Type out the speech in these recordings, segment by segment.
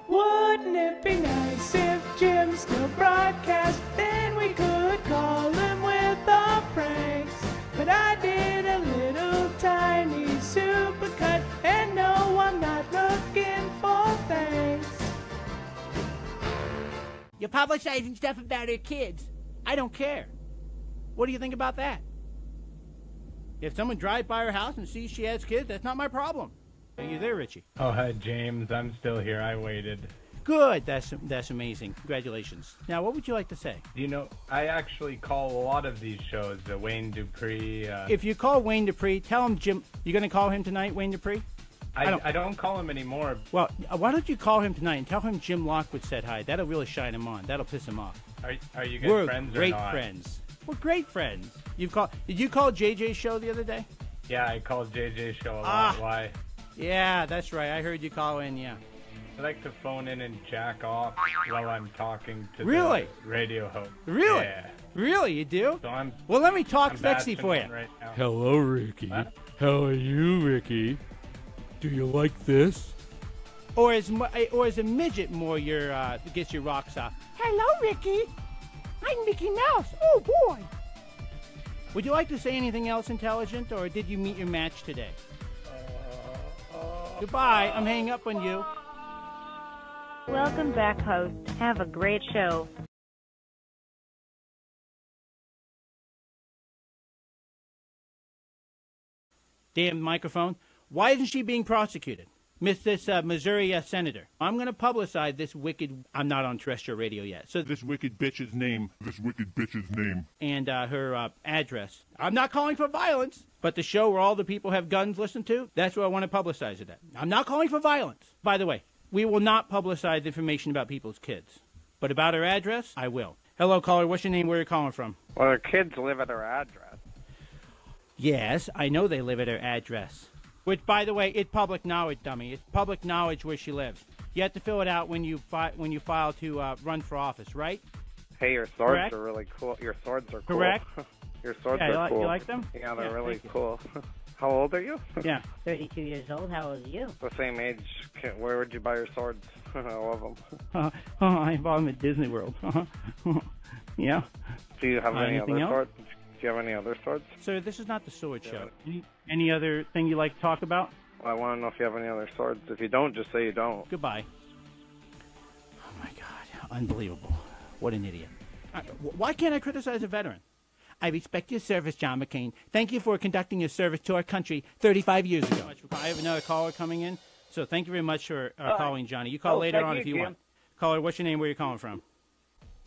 Wouldn't it be nice if Jim still broadcast? Then we could call him with our pranks. But I did a little tiny supercut, and no, I'm not looking for thanks. You're publicizing stuff about her kids. I don't care. What do you think about that? If someone drives by her house and sees she has kids, that's not my problem. Are you there, Richie? Oh, hi, James. I'm still here. I waited. Good. That's amazing. Congratulations. Now, what would you like to say? You know, I actually call a lot of these shows, Wayne Dupree. If you call Wayne Dupree, tell him Jim. You're going to call him tonight, Wayne Dupree? I don't call him anymore. Well, why don't you call him tonight and tell him Jim Lockwood said hi? That'll really shine him on. That'll piss him off. Are you good friends or not? We're great friends. We're great friends. Did you call JJ's show the other day? Yeah, I called JJ's show a lot. Why? Yeah, that's right. I heard you call in, yeah. I like to phone in and jack off while I'm talking to the radio host. Really? Yeah. Really, you do? So well, let me talk sexy for you. Right now. Hello, Ricky. Huh? How are you, Ricky? Do you like this? Or is a midget more gets your rocks off? Hello, Ricky. I'm Mickey Mouse. Oh boy. Would you like to say anything else intelligent, or did you meet your match today? Goodbye. I'm hanging up on you. Welcome back, host. Have a great show. Damn microphone. Why isn't she being prosecuted? This Missouri senator. I'm going to publicize this wicked... I'm not on terrestrial radio yet. So this wicked bitch's name. And her address. I'm not calling for violence, but the show where all the people have guns listen to, that's where I want to publicize it at. I'm not calling for violence. By the way, we will not publicize information about people's kids. But about her address, I will. Hello, caller. What's your name? Where are you calling from? Well, her kids live at her address. Yes, I know they live at her address. Which, by the way, it's public knowledge, dummy. It's public knowledge where she lives. You have to fill it out when you file to run for office, right? Hey, your swords Correct? are really cool. Your swords are cool. Correct? Your swords are cool. You like them? Yeah, they're really cool. How old are you? Yeah. 32 years old. How old are you? The same age. Where would you buy your swords? I love them. I bought them at Disney World. Yeah. Do you have any other else? swords? Do you have any other swords? Sir, this is not the sword show. Any other thing you'd like to talk about? Well, I want to know if you have any other swords. If you don't, just say you don't. Goodbye. Oh, my God. Unbelievable. What an idiot. Why can't I criticize a veteran? I respect your service, John McCain. Thank you for conducting your service to our country 35 years ago. I have another caller coming in, so thank you very much for calling, Johnny. You call later on if you want. Caller, what's your name? Where are you calling from?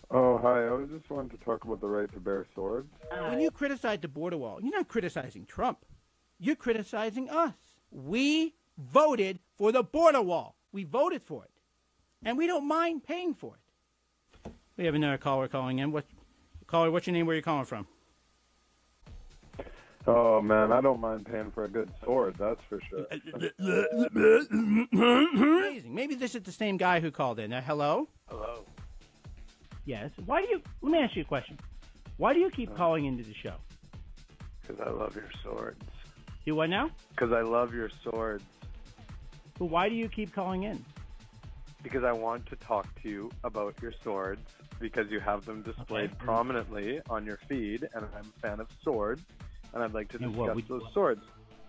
Oh, hi. I was just wanting to talk about the right to bear swords. When you criticize the border wall, you're not criticizing Trump. You're criticizing us. We voted for the border wall. We voted for it. And we don't mind paying for it. We have another caller calling in. Caller, what's your name? Where are you calling from? Oh, man, I don't mind paying for a good sword, that's for sure. Amazing. Maybe this is the same guy who called in. Hello? Hello. Yes. Let me ask you a question. Why do you keep calling into the show? Because I love your swords. Do what now? Because I love your swords. But why do you keep calling in? Because I want to talk to you about your swords, because you have them displayed prominently on your feed, and I'm a fan of swords, and I'd like to discuss those swords.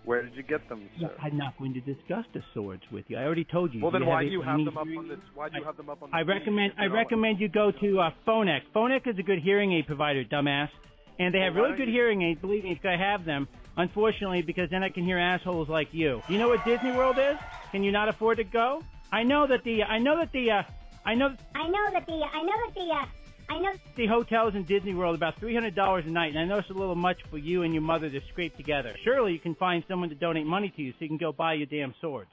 Where did you get them, sir? I'm not going to discuss the swords with you. I already told you. Well, then why do you have them up on this? Why do you have them up on the I recommend you go to Phonek. Phonek is a good hearing aid provider, dumbass. And they have really good hearing aids. Believe me, if I have them. Unfortunately, because then I can hear assholes like you. Do you know what Disney World is? Can you not afford to go? I know that the hotels in Disney World are about $300 a night, and I know it's a little much for you and your mother to scrape together. Surely you can find someone to donate money to you so you can go buy your damn swords.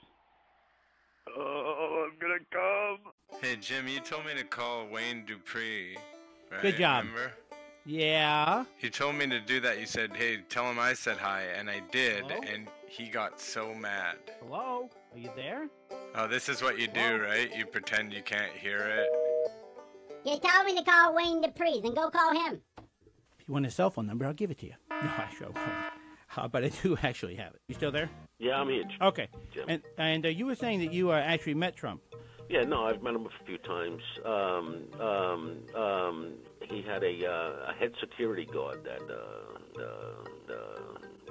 Oh, I'm gonna come. Hey, Jim, you told me to call Wayne Dupree, right? Good job. Remember? Yeah? He told me to do that. You said, hey, tell him I said hi, and I did, and he got so mad. Hello? Are you there? Oh, this is what you do, right? You pretend you can't hear it. You told me to call Wayne Dupree, then go call him. If you want his cell phone number, I'll give it to you. No, I sure won't. but I do actually have it. You still there? Yeah, I'm here. Okay. Jim. And you were saying that you actually met Trump. Yeah, no, I've met him a few times. He had a head security guard that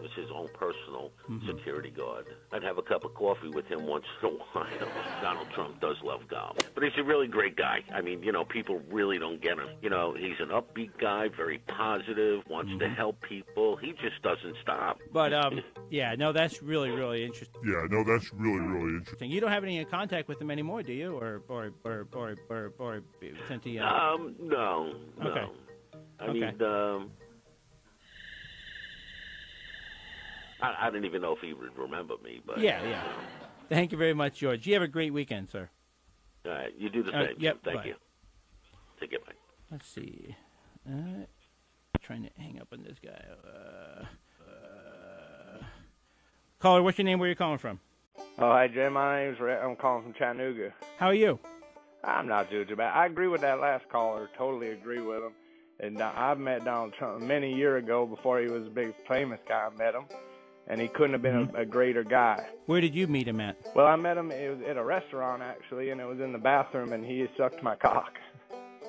was his own personal security guard. I'd have a cup of coffee with him once in a while. Donald Trump does love golf. But he's a really great guy. I mean, people really don't get him. He's an upbeat guy, very positive, wants to help people. He just doesn't stop. But, yeah, no, that's really, really interesting. Yeah, no, that's really, really interesting. You don't have any contact with him anymore, do you? Or since he... No. Okay. I mean, I don't even know if he would remember me, but... Yeah. Thank you very much, George. You have a great weekend, sir. All right, you do the same. Yep, Thank bye. you. Take it, bye. Let's see. Trying to hang up on this guy. Caller, what's your name? Where are you calling from? Oh, hi, Jim. My name's Rick. I'm calling from Chattanooga. How are you? I'm not too bad. I agree with that last caller. Totally agree with him. And I've met Donald Trump many years ago before he was a big famous guy. I met him. And he couldn't have been a greater guy. Where did you meet him at? Well, I met him it was at a restaurant, actually, and it was in the bathroom, and he sucked my cock.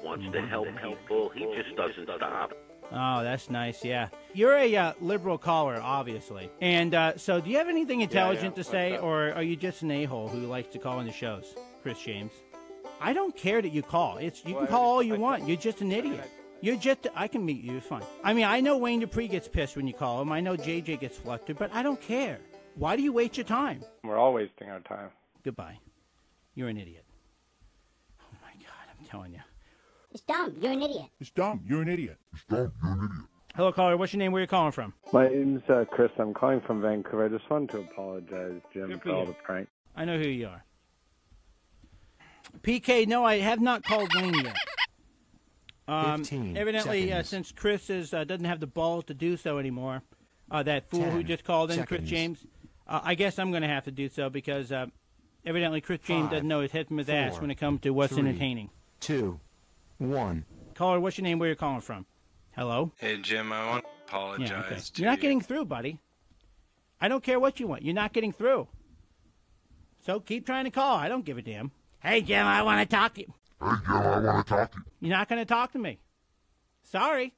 Wants to help people. He just doesn't stop. Oh, that's nice, yeah. You're a liberal caller, obviously. And so do you have anything intelligent to say, or are you just an a-hole who likes to call into shows, Chris James? I don't care that you call. You can call all you want. You're just an idiot. I can meet you. It's fine. I mean, I know Wayne Dupree gets pissed when you call him. I know JJ gets flustered, but I don't care. Why do you waste your time? We're all wasting our time. Goodbye. You're an idiot. Oh, my God, I'm telling you. It's dumb. You're an idiot. It's dumb. You're an idiot. It's dumb. You're an idiot. Hello, caller. What's your name? Where are you calling from? My name's Chris. I'm calling from Vancouver. I just wanted to apologize, Jim, for all the prank. I know who you are. PK, no, I have not called Wayne yet. 15 evidently, seconds. since Chris doesn't have the balls to do so anymore, that fool who just called in, seconds. Chris James, I guess I'm going to have to do so because evidently Chris James 5, doesn't know his head from his ass 4, when it comes to what's 3, entertaining. 2, 1. Caller, what's your name? Where are you calling from? Hello? Hey, Jim, I want to apologize Yeah, okay. to You're not you. getting through, buddy. I don't care what you want. You're not getting through. So keep trying to call. I don't give a damn. Hey, Jim, I want to talk to you. Hey, Jim, I want to talk to you. You're not going to talk to me. Sorry.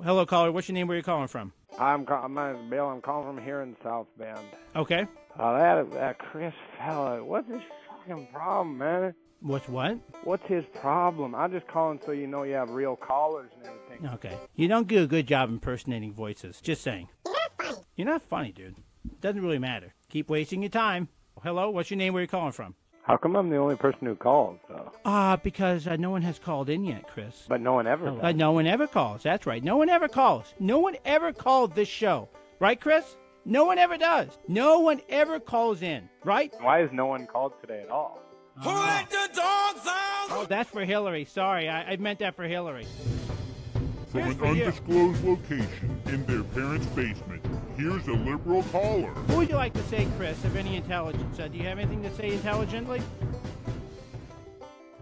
Hello, caller. What's your name? Where are you calling from? My name's Bill. I'm calling from here in South Bend. Okay. That Chris fella, what's his fucking problem, man? What's what? What's his problem? I'm just calling so you know you have real callers and everything. Okay. You don't do a good job impersonating voices. Just saying. You're not funny, dude. Doesn't really matter. Keep wasting your time. Hello, what's your name? Where are you calling from? How come I'm the only person who calls, though? Because no one has called in yet, Chris. But no one ever calls. No one ever calls. That's right. No one ever calls. No one ever called this show. Right, Chris? No one ever does. No one ever calls in. Right? Why has no one called today at all? Who let the dogs out? Oh, that's for Hillary. Sorry, I meant that for Hillary. From Here's an for you. undisclosed location in their parents' basement, here's a liberal caller. What would you like to say, Chris, of any intelligence? Do you have anything to say intelligently?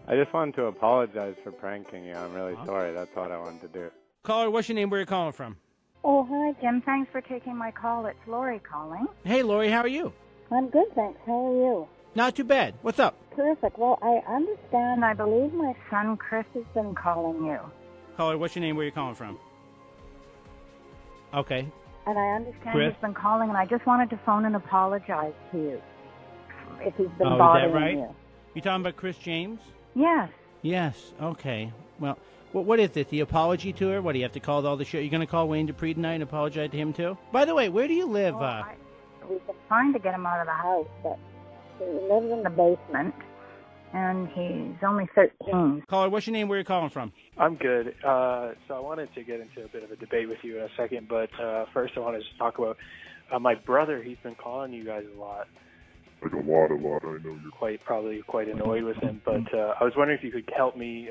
I just wanted to apologize for pranking you. I'm really sorry. That's what I wanted to do. Caller, what's your name? Where are you calling from? Oh, hi, Jim. Thanks for taking my call. It's Lori calling. Hey, Lori, how are you? I'm good, thanks. How are you? Not too bad. What's up? Terrific. Well, I understand. I believe my son Chris has been calling you. Caller, what's your name? Where are you calling from? Okay. And I understand Chris? he's been calling, and I just wanted to phone and apologize to you if he's been Oh, is bothering that right? you. You talking about Chris James? Yes. Yes. Okay. Well, what is it? The apology tour? What do you have to call all the show? You going to call Wayne Dupree tonight and apologize to him too? By the way, where do you live? We've been trying to get him out of the house, but he lives in the basement, and he's only 13. Caller, what's your name? Where are you calling from? I'm good. So I wanted to get into a bit of a debate with you in a second, but first I wanted to talk about my brother. He's been calling you guys a lot. Like a lot. I know you're Probably quite annoyed with him, but I was wondering if you could help me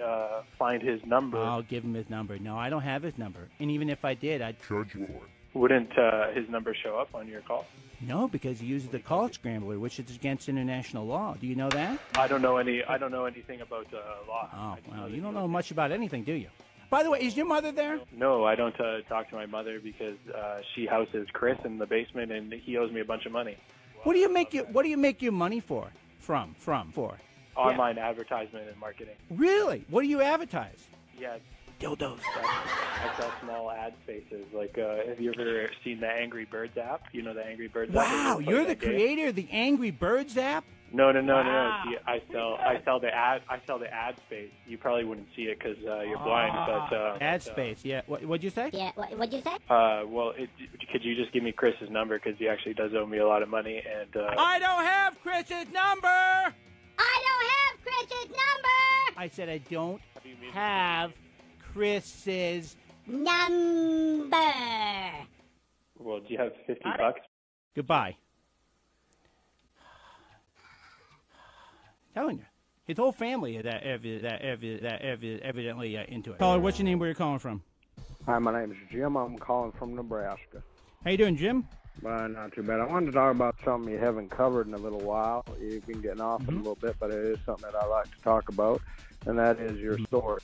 find his number. I'll give him his number. No, I don't have his number. And even if I did, I'd charge you for it. Wouldn't his number show up on your call? No, because he uses the call scrambler, which is against international law. Do you know that? I don't know anything about law. Oh, well, you don't know much about anything, do you? By the way, is your mother there? No, I don't talk to my mother because she houses Chris in the basement, and he owes me a bunch of money. What do you make your money for? From? Online advertisement and marketing. Really? What do you advertise? Yeah. Dildos. I sell small ad spaces. Like, have you ever seen the Angry Birds app? You know the Angry Birds app? Wow, you're the creator of the Angry Birds app? No. Wow. See, I sell the ad space. You probably wouldn't see it because you're blind. But ad space, yeah. What'd you say? Yeah, what'd you say? Well, could you just give me Chris's number because he actually does owe me a lot of money and. I don't have Chris's number. I don't have Chris's number. I said I don't have Chris's number. Well, do you have $50? Goodbye. Telling you, his whole family is evidently into it. Caller, what's your name? Where you calling from? Hi, my name is Jim. I'm calling from Nebraska. How you doing, Jim? Not too bad. I wanted to talk about something you haven't covered in a little while. You've been getting off it a little bit, but it is something that I like to talk about, and that is your sword.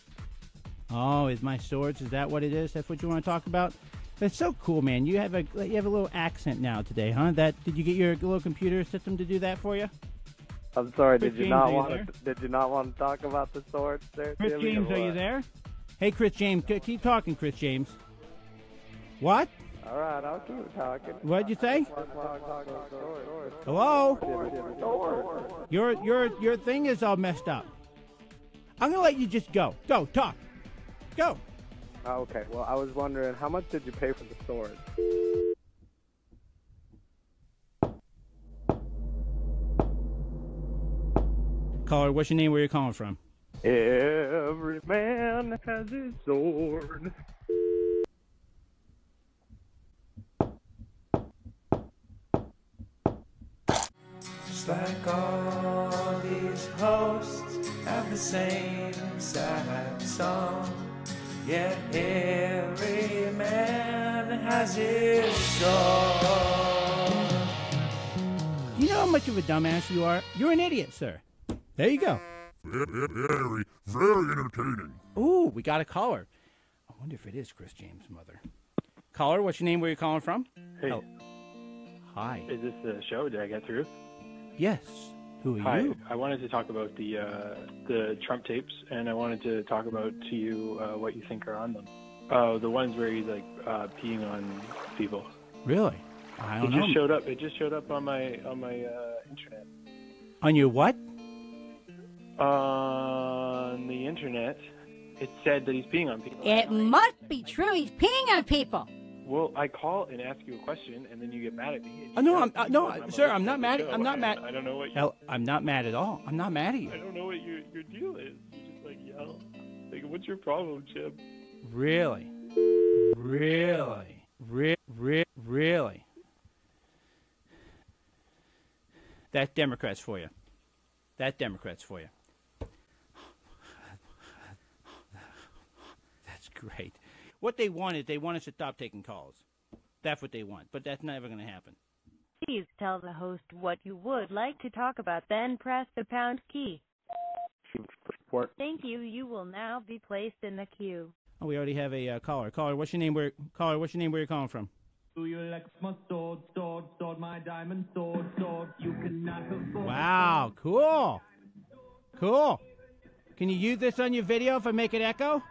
Oh, is my swords? Is that what it is? That's what you want to talk about? That's so cool, man. You have a little accent now today, huh? Did you get your little computer system to do that for you? I'm sorry. Chris Did you James, not are you want there? to? Did you not want to talk about the swords there? Chris Jimmy, James, or are you what? there? Hey, Chris James, keep talking, Chris James. What? All right, I'll keep talking. What'd you say? Hello? Your thing is all messed up. I'm gonna let you just go. Go, talk. Go. Okay, well, I was wondering, how much did you pay for the sword? Caller, what's your name? Where you calling from? Every man has his sword. Just like all these hosts have the same sad song. Yeah, every man has his song. You know how much of a dumbass you are? You're an idiot, sir. There you go. Very, very entertaining. Ooh, we got a caller. I wonder if it is Chris James' mother. Caller, what's your name? Where you calling from? Hey. Oh. Hi. Is this the show? Did I get through? Yes. Who are Hi. you? I wanted to talk about the Trump tapes, and I wanted to talk about to you what you think are on them. The ones where he's like peeing on people. Really? I don't know. It just showed up on my internet. On your what? On the internet, it said that he's peeing on people. It must be true. He's peeing on people. Well, I call and ask you a question, and then you get mad at me. Sir, I'm not mad. I'm not mad. I don't know what. Hell, I'm not mad at all. I'm not mad at you. I don't know what your deal is. You just like yell. Like, what's your problem, Chip? Really? Really? That's Democrats for you. That's great. What they want is they want us to stop taking calls. That's what they want, but that's never going to happen. Please tell the host what you would like to talk about, then press the pound key. Thank you. You will now be placed in the queue. Oh, we already have a caller. Caller, what's your name? Where you calling from? Do you like my sword, my diamond sword? You cannot afford. Wow, cool. Can you use this on your video if I make it echo?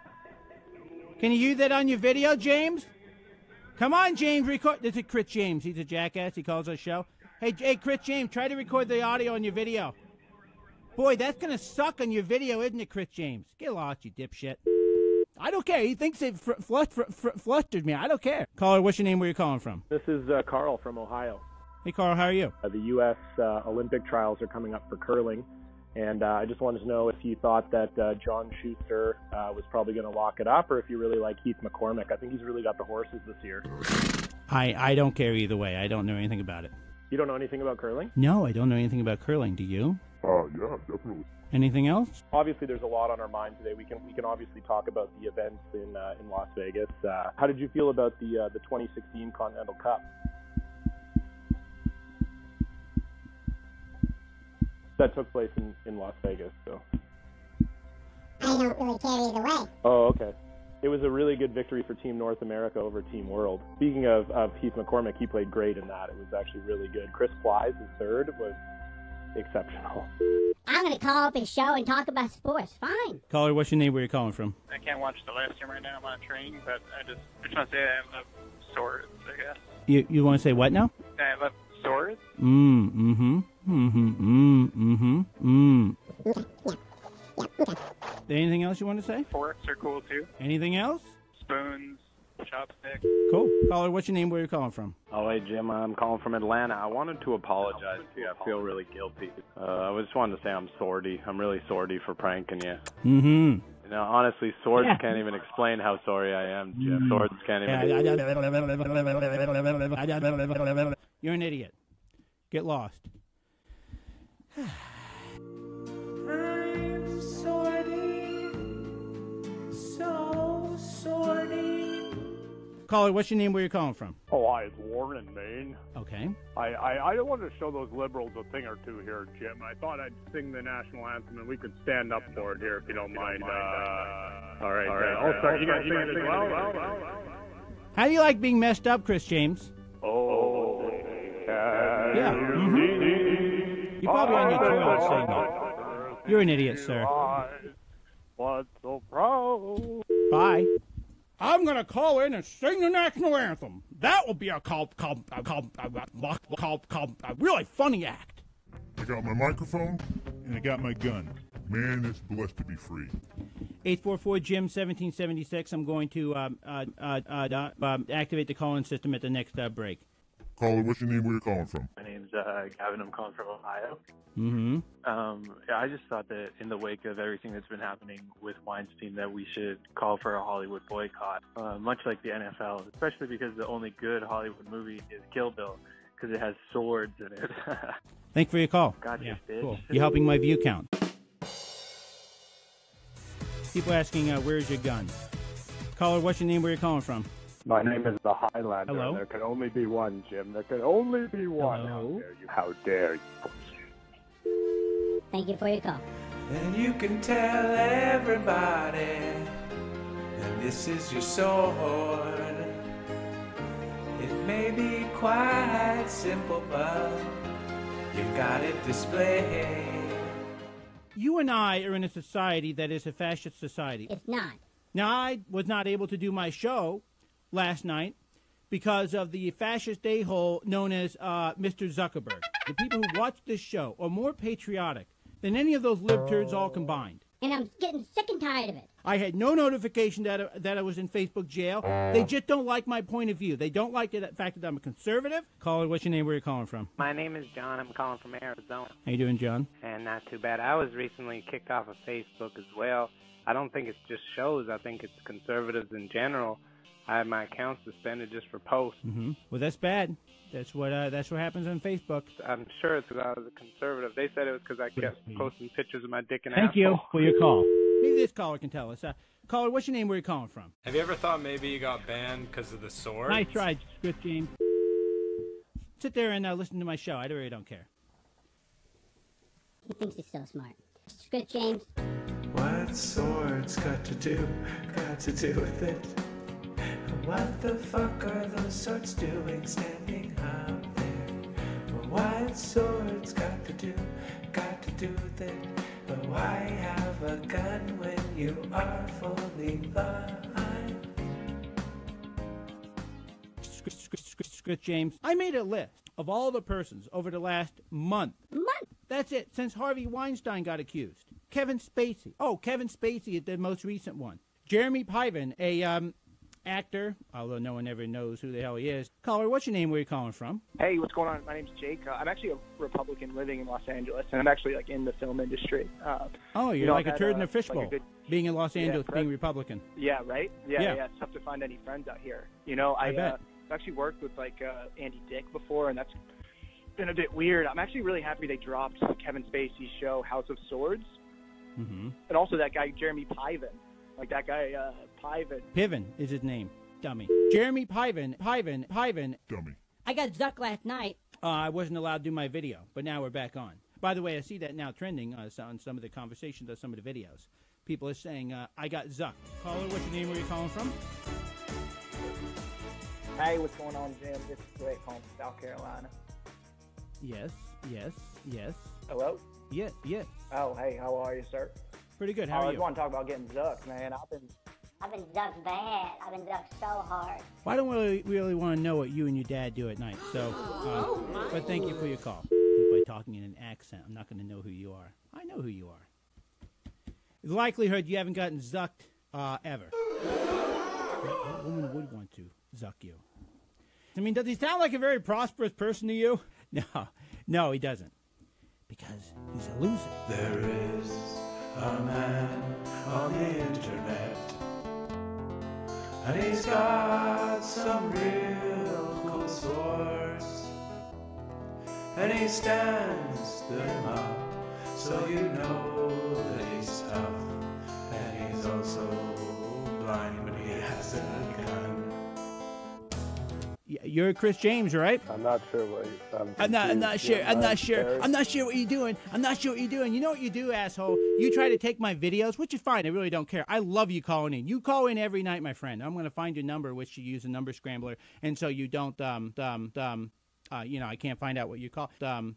Can you use that on your video, James? Come on, James, record. This is Chris James. He's a jackass. He calls our show. Hey, Chris James, try to record the audio on your video. Boy, that's going to suck on your video, isn't it, Chris James? Get lost, you dipshit. I don't care. He thinks it flustered me. I don't care. Caller, what's your name? Where you calling from? This is Carl from Ohio. Hey, Carl, how are you? The U.S. Olympic trials are coming up for curling, and I just wanted to know if you thought that John Schuster was probably going to lock it up, or if you really like Heath McCormick. I think he's really got the horses this year. I don't care either way. I don't know anything about it. You don't know anything about curling? No, I don't know anything about curling. Do you? Yeah, definitely. Anything else? Obviously, there's a lot on our mind today. We can obviously talk about the events in Las Vegas. How did you feel about the 2016 Continental Cup? That took place in Las Vegas, so. I don't really care either way. Oh, okay. It was a really good victory for Team North America over Team World. Speaking of Heath McCormick, he played great in that. It was actually really good. Chris Flies, his third, was exceptional. I'm going to call up his show and talk about sports. Fine. Caller, what's your name? Where are you calling from? I can't watch the live stream right now. I'm on training, but I just want to say I love swords, I guess. You want to say what now? I love swords. Anything else you want to say? Forks are cool too. Anything else? Spoons, chopsticks. Cool. Caller, what's your name? Where are you calling from? Oh, hey, Jim, I'm calling from Atlanta. I wanted to apologize to you. I feel really guilty. I just wanted to say I'm sorry. I'm really sorry for pranking you. Mm-hmm. You know, honestly, swords can't even explain how sorry I am, Jim. Swords can't even... You're an idiot. Get lost. I'm sorry, so sorry. Caller, what's your name? Where are you calling from? Oh, hi, it's Warren in Maine. Okay. I wanted to show those liberals a thing or two here, Jim. I thought I'd sing the national anthem and we could stand up for it here if you don't mind. All right. Also, you guys sing it as well? How do you like being messed up, Chris James? Oh, yeah. You're probably on your toilet saying that. You're an idiot, sir. What's so proud? Bye. I'm going to call in and sing the national anthem. That will be a really funny act. I got my microphone and I got my gun. Man, it's blessed to be free. 844-JIM-1776. I'm going to activate the call-in system at the next break. Caller, what's your name? Where you calling from? My name's Gavin. I'm calling from Ohio. Mm-hmm. I just thought that in the wake of everything that's been happening with Weinstein that we should call for a Hollywood boycott, much like the NFL, especially because the only good Hollywood movie is Kill Bill because it has swords in it. Thanks for your call. Gotcha, bitch. Cool. You're helping my view count. People asking, where's your gun? Caller, what's your name? Where are you calling from? My name is the Highlander. Hello? There can only be one, Jim. There can only be one. Hello? How dare you? Thank you for your call. And you can tell everybody that this is your sword. It may be quite simple, but you've got it displayed. You and I are in a society that is a fascist society. It's not. Now, I was not able to do my show last night because of the fascist a-hole known as Mr. Zuckerberg. The people who watch this show are more patriotic than any of those libturds all combined. And I'm getting sick and tired of it. I had no notification that I was in Facebook jail. They just don't like my point of view. They don't like the fact that I'm a conservative. Caller, what's your name? Where are you calling from? My name is John. I'm calling from Arizona. How you doing, John? And not too bad. I was recently kicked off of Facebook as well. I don't think it's just shows. I think it's conservatives in general. I had my account suspended just for posts. Mm-hmm. Well, that's bad. That's what happens on Facebook. I'm sure it's because I was a conservative. They said it was because I kept posting pictures of my dick and Thank you asshole. for your call. Maybe this caller can tell us. Caller, what's your name? Where are you calling from? Have you ever thought maybe you got banned because of the sword? I tried, Chris James. Sit there and listen to my show. I really don't care. He thinks he's so smart. Script James. What swords got to do with it? What the fuck are those swords doing standing up there? What swords got to do with it? But why have a gun when you are fully blind? Script James. I made a list of all the persons over the last month. That's it, since Harvey Weinstein got accused. Kevin Spacey. Oh, Kevin Spacey is the most recent one. Jeremy Piven, a actor, although no one ever knows who the hell he is. Caller, what's your name? Where are you calling from? Hey, what's going on? My name's Jake. I'm actually a Republican living in Los Angeles, and I'm actually in the film industry. You're like a turd in a fishbowl, being in Los Angeles, being Republican. Yeah, right? Yeah. It's tough to find any friends out here. I bet. I've actually worked with Andy Dick before, and that's been a bit weird. I'm actually really happy they dropped Kevin Spacey's show House of Swords, and also that guy Jeremy Piven. That guy, Piven. Piven is his name. Dummy. Jeremy Piven. Dummy. I got Zuck last night. I wasn't allowed to do my video, but now we're back on. By the way, I see that now trending on some of the conversations of some of the videos. People are saying, I got zucked. Caller, what's your name? Where are you calling from? Hey, what's going on, Jim? This is Greg home from South Carolina. Yes. Hello? Yes. Oh, hey, how are you, sir? Pretty good. How are I you? want to talk about getting zucked, man. I've been zucked bad. I've been zucked so hard. Well, I don't really want to know what you and your dad do at night. So, but thank you for your call. By talking in an accent, I'm not going to know who you are. I know who you are. The likelihood you haven't gotten zucked ever. What woman would want to zuck you? I mean, does he sound like a very prosperous person to you? No, he doesn't. Because he's a loser. There is a man on the internet, and he's got some real cool swords, and he stands them up so you know that he's tough, and he's also blind, but he has a gun. You're Chris James, right? I'm not sure what I'm not sure what you're doing. You know what you do, asshole? You try to take my videos, which is fine. I really don't care. I love you calling in. You call in every night, my friend. I'm going to find your number, which you use a number scrambler, and so you don't I can't find out what you call. But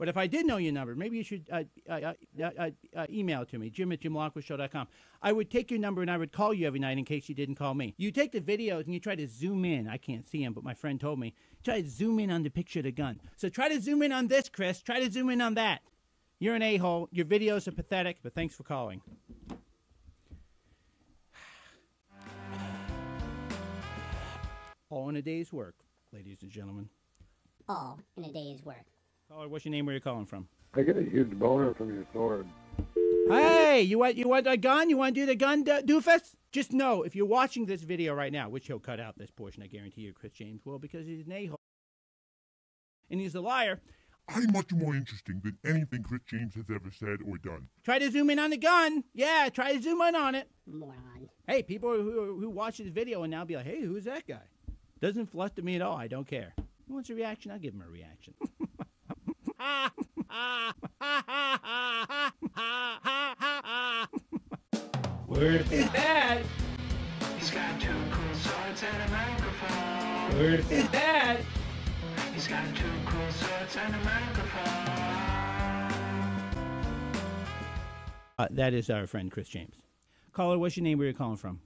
if I did know your number, maybe you should email it to me, Jim@JimLockwoodshow.com. I would take your number and I would call you every night in case you didn't call me. You take the videos and you try to zoom in. I can't see them, but my friend told me. Try to zoom in on the picture of the gun. So try to zoom in on this, Chris. Try to zoom in on that. You're an a-hole. Your videos are pathetic, but thanks for calling. All in a day's work, ladies and gentlemen. All in a day's work. Caller, what's your name? Where are you calling from? I get a huge boner from your sword. Hey, you want a gun? You want to do the gun, doofus? Just know, if you're watching this video right now, which he'll cut out this portion, I guarantee you, Chris James will, because he's an a-hole. And he's a liar. I'm much more interesting than anything Chris James has ever said or done. Try to zoom in on the gun. Yeah, try to zoom in on it. Moron. Hey, people who watch this video and now be like, hey, who's that guy? Doesn't fluster me at all. I don't care. He wants a reaction? I'll give him a reaction. Word is bad. He's got 2 cool swords and a microphone. Word is bad. He's got 2 cool swords and a microphone. That is our friend Chris James. Caller, what's your name? Where are you calling from?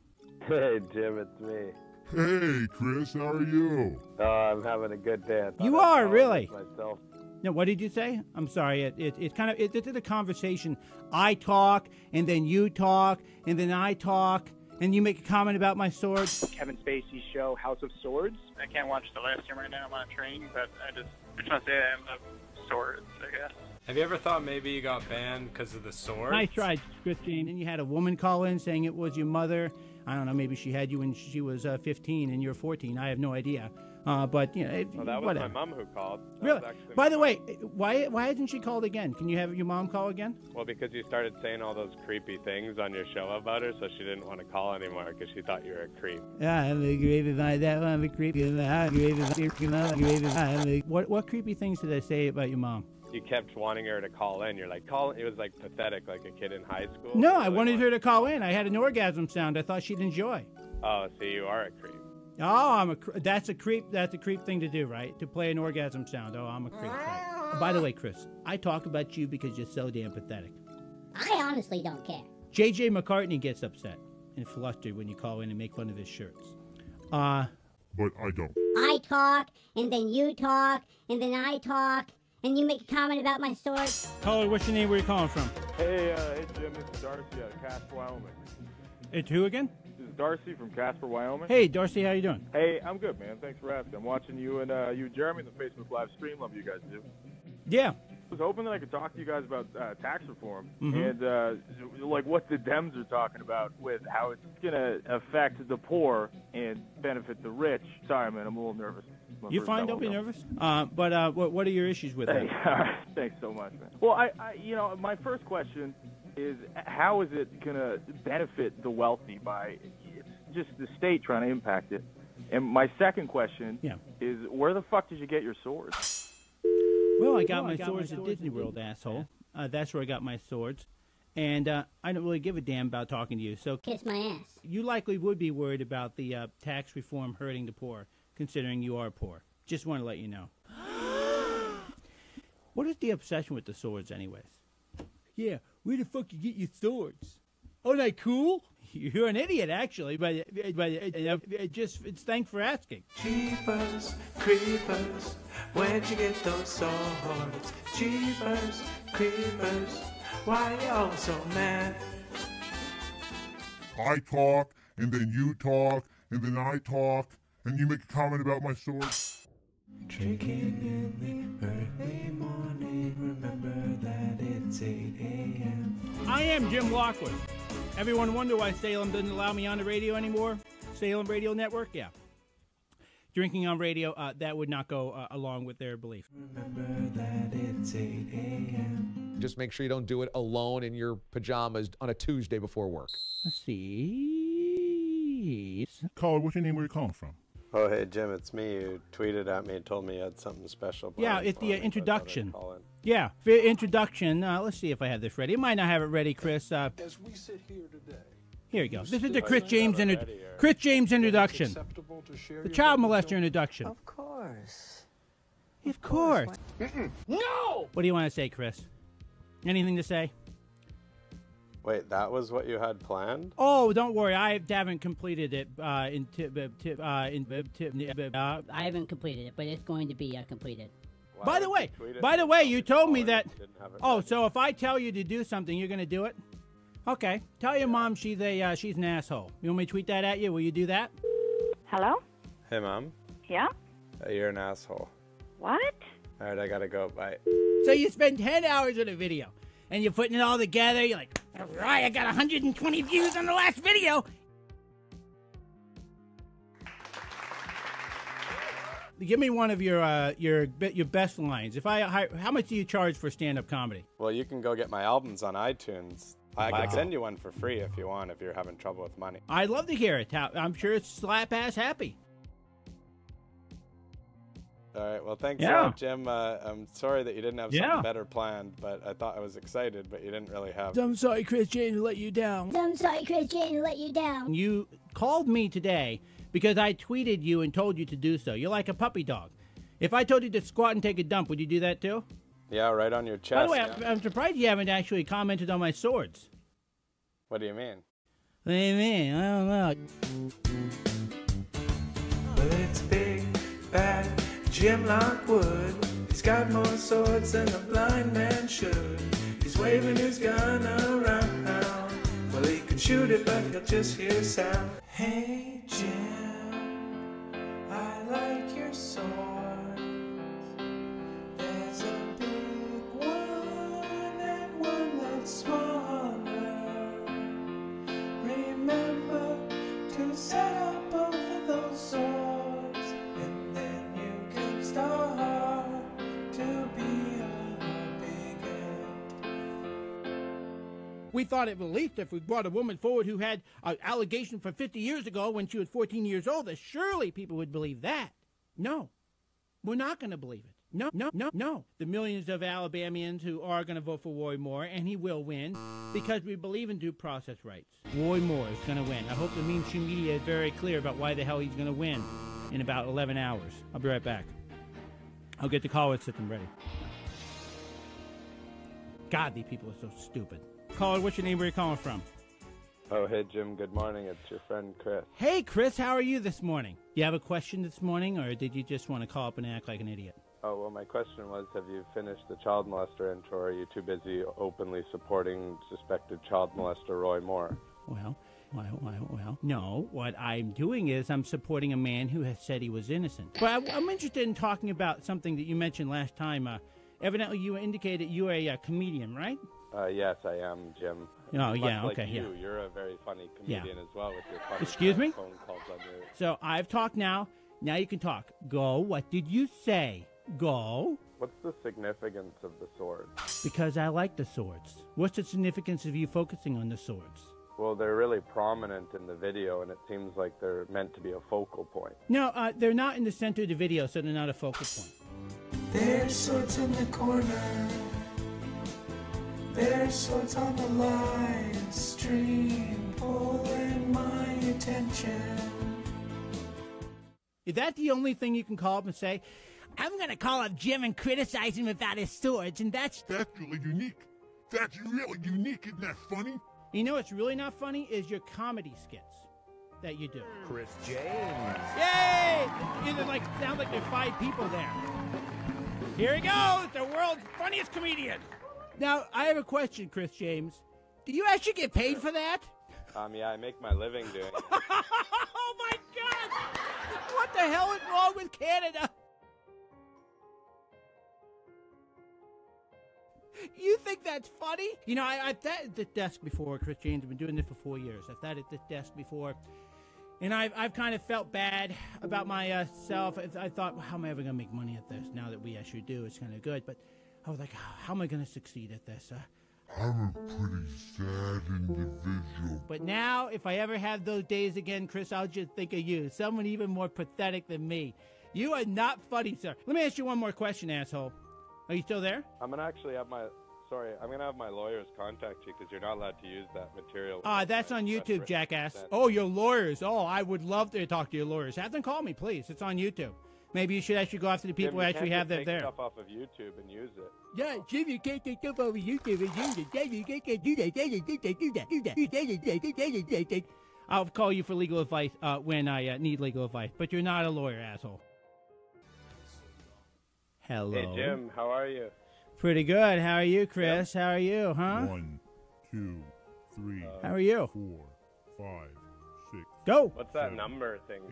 Hey, Jim, it's me. Hey, Chris, how are you? I'm having a good day. You are, really? Myself. No, what did you say? I'm sorry. It's a conversation. I talk, and then you talk, and then I talk, and you make a comment about my sword. Kevin Spacey's show, House of Swords. I can't watch the last one right now. I'm on a train, but I just want to say I love swords, I guess. Have you ever thought maybe you got banned because of the sword? Nice try, Chris James. And you had a woman call in saying it was your mother. I don't know, maybe she had you when she was 15 and you're 14. I have no idea. But, you know, well, that was whatever. my mom who called. Really? By the way, why hasn't she called again? Can you have your mom call again? Well, because you started saying all those creepy things on your show about her, so she didn't want to call anymore because she thought you were a creep. I'm a creepy about that one. I'm a creepy about What creepy things did I say about your mom? You kept wanting her to call in. You're like, call. It was like pathetic, like a kid in high school. No, I wanted her to call in. I had an orgasm sound I thought she'd enjoy. Oh, so you are a creep. Oh, that's a creep. That's a creep thing to do, right? To play an orgasm sound. Oh, I'm a creep. Right? By the way, Chris, I talk about you because you're so damn pathetic. I honestly don't care. J.J. McCartney gets upset and flustered when you call in and make fun of his shirts. But I don't. I talk, and then you talk, and then I talk, and you make a comment about my sword. Caller, what's your name? Where are you calling from? Hey, Jim, this is Darcy out of Casper, Wyoming. It's who again? This is Darcy from Casper, Wyoming. Hey, Darcy, how you doing? Hey, I'm good, man. Thanks for asking. I'm watching you and Jeremy in the Facebook live stream. Love you guys do. Yeah. I was hoping that I could talk to you guys about tax reform Mm-hmm. and like what the Dems are talking about with how it's going to affect the poor and benefit the rich. Sorry, man, I'm a little nervous. You're fine. Don't be nervous. But what are your issues with it? Thanks so much, man. Well, I my first question is how is it going to benefit the wealthy by just the state trying to impact it? And my second question is where the fuck did you get your swords? Well, I got my swords at Disney World, asshole. That's where I got my swords. And I don't really give a damn about talking to you. So kiss my ass. You likely would be worried about the tax reform hurting the poor, considering you are poor. Just want to let you know. What is the obsession with the swords, anyways? Yeah, where the fuck you get your swords? Oh, they cool? You're an idiot, actually, but it's thanks for asking. Jeepers, creepers, where'd you get those swords? Jeepers, creepers, why y'all so mad? I talk, and then you talk, and then I talk, and you make a comment about my sword. Drinking in the early morning, remember that it's 8 a.m. I am Jim Lockwood. Everyone wonder why Salem doesn't allow me on the radio anymore? Salem Radio Network? Yeah. Drinking on radio, that would not go along with their belief. Remember that it's 8 a.m. Just make sure you don't do it alone in your pajamas on a Tuesday before work. Let's see. Caller, what's your name? Where are you calling from? Oh, hey, Jim, it's me. You tweeted at me and told me you had something special. Yeah, it's the introduction. Yeah, for introduction. Let's see if I have this ready. I might not have it ready, Chris. As we sit here today, here you go. This is the Chris James introduction. The child molester introduction. of course. Of course. No! What do you want to say, Chris? Anything to say? Wait, that was what you had planned? Oh, don't worry. I haven't completed it. I haven't completed it, but it's going to be completed. By the way, you told me that. Oh, so if I tell you to do something, you're going to do it? Okay. Tell your mom she's an asshole. You want me to tweet that at you? Will you do that? Hello? Hey, Mom. Yeah? You're an asshole. What? All right, I gotta go. Bye. So you spend 10 hours on a video, and you're putting it all together. You're like, all right, I got 120 views on the last video. Give me one of your best lines. How much do you charge for stand-up comedy? Well, you can go get my albums on iTunes. I can send you one for free if you want, if you're having trouble with money. I'd love to hear it. I'm sure it's slap-ass happy. All right, well, thanks a lot, Jim. I'm sorry that you didn't have something better planned, but I thought I was excited, but you didn't really have. I'm sorry, Chris James, to let you down. I'm sorry, Chris James, to let you down. You called me today because I tweeted you and told you to do so. You're like a puppy dog. If I told you to squat and take a dump, would you do that too? Yeah, right on your chest. By the way, I'm surprised you haven't actually commented on my swords. What do you mean? What do you mean? I don't know. Well, it's big, bad Jim Lockwood. He's got more swords than a blind man should. He's waving his gun around. Well, he can shoot it, but he'll just hear sound. Hey, Jim, I like your sword. There's a big one and one that's smaller. Remember to set up both of those swords, and then you can start to be a big end. We thought it relief if we brought a woman forward who had an allegation from 50 years ago when she was 14 years old, that surely people would believe that. No, we're not going to believe it. No. The millions of Alabamians who are going to vote for Roy Moore, and he will win, because we believe in due process rights. Roy Moore is going to win. I hope the mainstream media is very clear about why the hell he's going to win in about 11 hours. I'll be right back. I'll get the caller system ready. God, these people are so stupid. Caller, what's your name? Where are you calling from? Oh, hey, Jim. Good morning. It's your friend, Chris. Hey, Chris. How are you this morning? You have a question this morning, or did you just want to call up and act like an idiot? Oh, well, my question was, have you finished the child molester intro, or are you too busy openly supporting suspected child molester Roy Moore? Well, no. What I'm doing is I'm supporting a man who has said he was innocent. But I'm interested in talking about something that you mentioned last time. Evidently, you indicated you are a comedian, right? Yes, I am, Jim. Oh, yeah, Much okay, like you, yeah. You're a very funny comedian as well with your funny Excuse me? phone calls on your... So I've talked now. Now you can talk. Go. What did you say? Go. What's the significance of the swords? Because I like the swords. What's the significance of you focusing on the swords? Well, they're really prominent in the video, and it seems like they're meant to be a focal point. No, they're not in the center of the video, so they're not a focal point. There's swords in the corner. There's swords on the live stream, pulling my attention. Is that the only thing you can call up and say, I'm going to call up Jim and criticize him about his swords, and that's really unique. That's really unique. Isn't that funny? You know what's really not funny is your comedy skits that you do. Chris James. Yay! You sound like there's 5 people there. Here he goes, the world's funniest comedian. Now, I have a question, Chris James. Do you actually get paid for that? Yeah, I make my living doing it. Oh my God! What the hell is wrong with Canada? You think that's funny? You know, I've sat at this desk before, Chris James. I've been doing this for 4 years. I've sat at this desk before, and I've kind of felt bad about myself. I thought, well, how am I ever going to make money at this? Now that we actually do, it's kind of good. But I was like, how am I going to succeed at this? I'm a pretty sad individual. But now, if I ever have those days again, Chris, I'll just think of you. Someone even more pathetic than me. You are not funny, sir. Let me ask you one more question, asshole. Are you still there? I'm gonna have my lawyers contact you because you're not allowed to use that material. That's on YouTube, jackass. Oh, your lawyers. Oh, I would love to talk to your lawyers. Have them call me, please. It's on YouTube. Maybe you should actually go after the people who actually have that there. Take stuff off of YouTube and use it. Yeah, Jim, you can't take stuff over YouTube and use it. You can't do that. I'll call you for legal advice when I need legal advice. But you're not a lawyer, asshole. Hello. Hey, Jim, how are you? Pretty good. How are you, Chris? How are you, huh? 1, 2, 3. How are you? 4, 5, 6. Go. What's that number thing?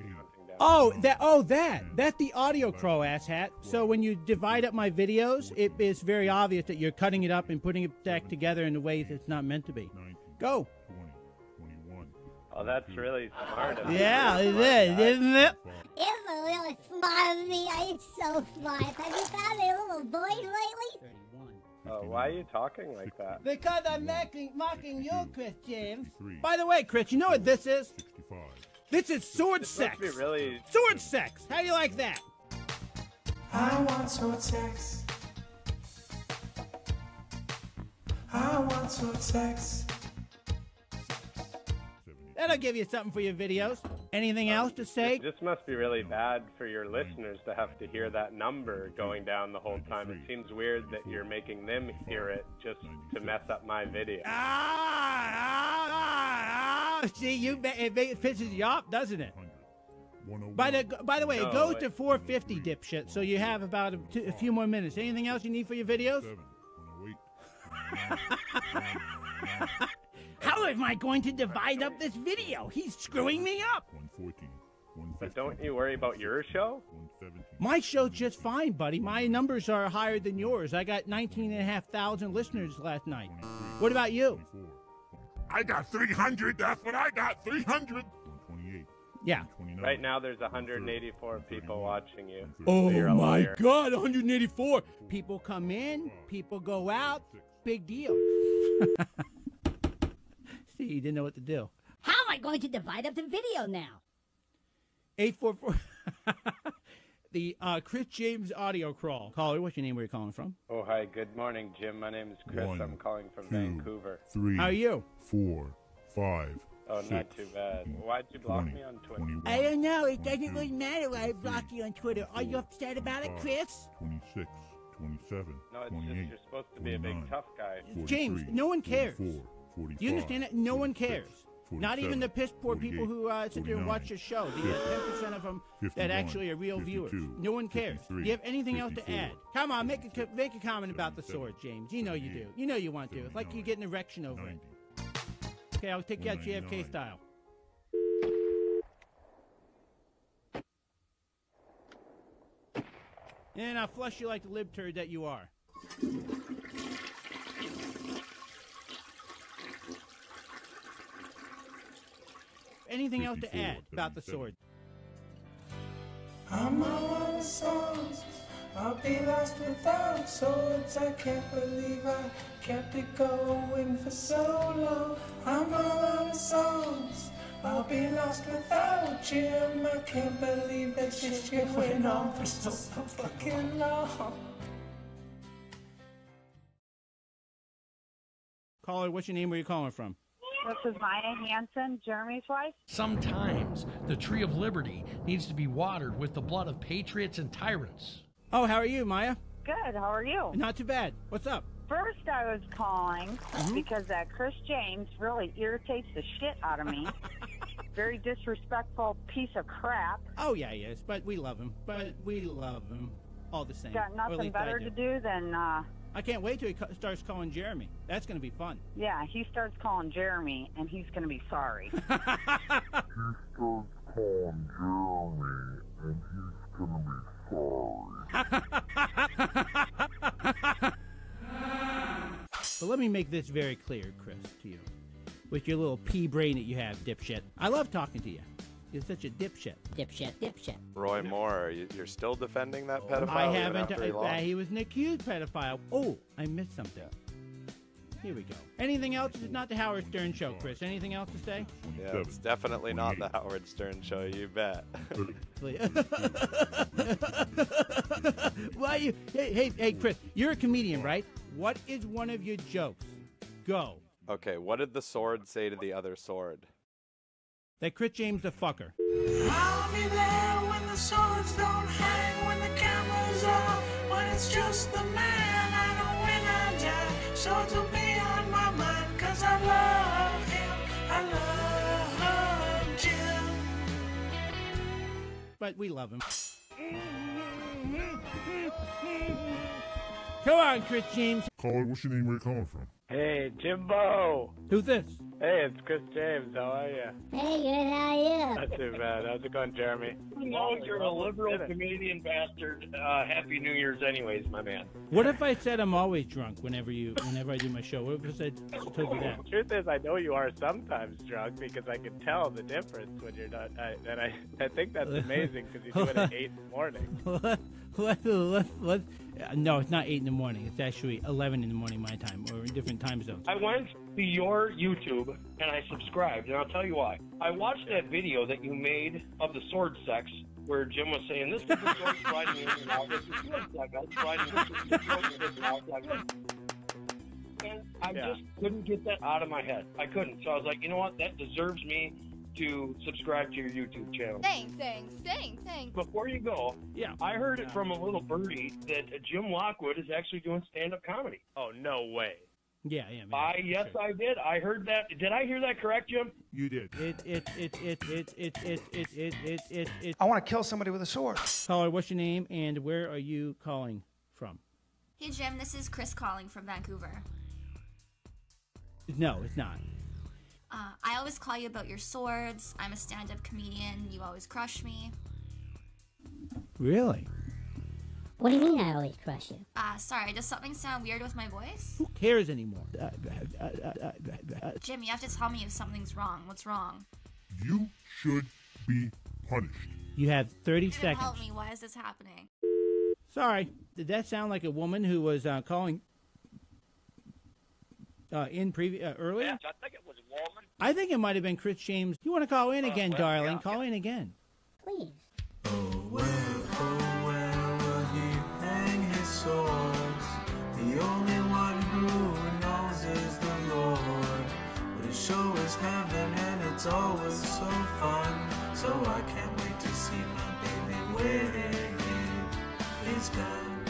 That's the audio crow, asshat. So when you divide up my videos, it is very obvious that you're cutting it up and putting it back together in a way that's not meant to be. Go. 20, 21. Oh, that's really smart of you. Yeah, it is, isn't it? It's really smart of me. I'm so smart. Have you found a little voice lately? Why are you talking like that? Because I'm mocking you, Chris James. By the way, Chris, you know what this is? 65. This is sword sex. Must be really... Sword sex. How do you like that? I want sword sex. I want sword sex. That'll give you something for your videos. Anything else to say? This must be really bad for your listeners to have to hear that number going down the whole time. It seems weird that you're making them hear it just to mess up my video. See, it pisses you off, doesn't it? By the way, it goes to 450, dipshit, so you have about a few more minutes. Anything else you need for your videos? How am I going to divide up this video? He's screwing me up. 114. But don't you worry about your show? My show's just fine, buddy. My numbers are higher than yours. I got 19,500 listeners last night. What about you? I got 300. That's what I got. 300. 128. Yeah. Right now, there's 184 people watching you. Oh, so my God, 184. People come in, people go out. Big deal. See, you didn't know what to do. How am I going to divide up the video now? 844. The Chris James audio crawl. Caller, what's your name? Where you calling from? Oh, hi. Good morning, Jim. My name is Chris. 1, I'm calling from 2, Vancouver. 3. How are you? 4, 5. Oh, 6, not too bad. Why'd you block me on Twitter? 21, I don't know. It doesn't really matter why I block you on Twitter. Are you upset about it, Chris? 26, 27, No, it's 28, just you're supposed to be a big 29, tough guy. 43, James, no one cares. 44, 45, You understand that? No one 46, cares. Not even the piss poor people who sit there and watch your show. The 10% of them that actually are real viewers. No one cares. Do you have anything else to add? Come on, make a comment about the sword, James. You know you do. You know you want to. It's like you get an erection over it. Okay, I'll take you out JFK style. And I'll flush you like the lib turd that you are. Anything else to add about the sword? I'm all out of songs. I'll be lost without swords. I can't believe I kept it going for so long. I'm all out of songs. I'll be lost without Jim. I can't believe that shit went on for so fucking long. Caller, what's your name? Where are you calling from? This is Maya Hansen, Jeremy's wife. Sometimes the tree of liberty needs to be watered with the blood of patriots and tyrants. Oh, how are you, Maya? Good, how are you? Not too bad. What's up? First, I was calling because that Chris James really irritates the shit out of me. Very disrespectful piece of crap. Oh, yeah, he is. But we love him. All the same. Got nothing better to do than... I can't wait till he starts calling Jeremy. That's going to be fun. Yeah, he starts calling Jeremy, and he's going to be sorry. He starts calling Jeremy, and he's gonna be sorry. But let me make this very clear, Chris, to you. With your little pea brain that you have, dipshit. I love talking to you. You're such a dipshit. Dipshit. Roy Moore, you're still defending that pedophile? I haven't. After he lost? He was an accused pedophile. Oh, I missed something. Here we go. Anything else? It's not the Howard Stern show, Chris. Anything else to say? Yeah, it's definitely not the Howard Stern show, you bet. Why you? Hey, Chris, you're a comedian, right? What is one of your jokes? Go. Okay, what did the sword say to the other sword? That Chris James a fucker. I'll be there when the swords don't hang, when the camera's off, when it's just the man. I don't win, I die. Swords will be on my mind, 'cause I love him. I love Jim. But we love him. Come on, Chris James. Caller, what's your name? Where you calling from? Hey, Jimbo. Who's this? Hey, it's Chris James. How are you? Hey, good, how are you? Not too bad. How's it going, Jeremy? No, you're a liberal comedian bastard. Happy New Year's anyways, my man. What if I said I'm always drunk whenever I do my show? What if I told you that? The truth is, I know you are sometimes drunk because I can tell the difference when you're not. I think that's amazing because you do it at 8 in the morning. No, it's not 8 in the morning. It's actually 11 in the morning my time, or in different time zones. I went to your YouTube and I subscribed, and I'll tell you why. I watched that video that you made of the sword sex, where Jim was saying, this is the sword riding in and out, this is sword sex, I was riding this is sword sex. And I just couldn't get that out of my head. I couldn't. So I was like, you know what? That deserves me to subscribe to your YouTube channel. Thanks. Before you go, I heard it from a little birdie that Jim Lockwood is actually doing stand-up comedy. Oh, no way. Yeah. Yes, I did. I heard that. Did I hear that correct, Jim? You did. I want to kill somebody with a sword. Caller, what's your name and where are you calling from? Hey, Jim, this is Chris calling from Vancouver. No, it's not. I always call you about your swords. I'm a stand-up comedian. You always crush me. Really? What do you mean I always crush you? Sorry, does something sound weird with my voice? Who cares anymore? Jim, you have to tell me if something's wrong. What's wrong? You should be punished. You have 30 You didn't seconds. help me. Why is this happening? Sorry. Did that sound like a woman who was calling earlier? Yes, I think it was a woman. I think it might have been Chris James. You want to call in again, darling? Call in again. Please. Where will he hang his swords? The only one who knows is the Lord. But his show is heaven and it's always so fun. So I can't wait to see my baby waiting his gun.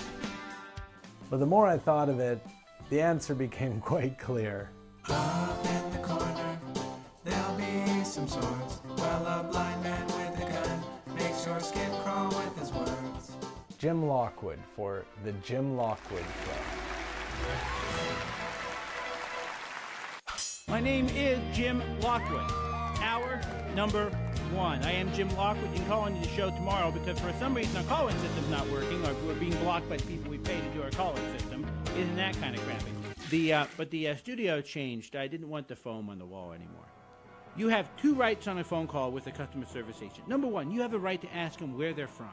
But the more I thought of it, the answer became quite clear. Up in the corner, there'll be some swords, while a blind man with a gun makes your skin crawl with his words. Jim Lockwood for the Jim Lockwood Club. My name is Jim Lockwood. Hour number 1. I am Jim Lockwood. You can call into the show tomorrow because for some reason our calling system's not working, or we're being blocked by the people we pay to do our calling system. Isn't that kind of crappy? But the studio changed. I didn't want the foam on the wall anymore. You have 2 rights on a phone call with a customer service agent. Number 1, you have a right to ask them where they're from,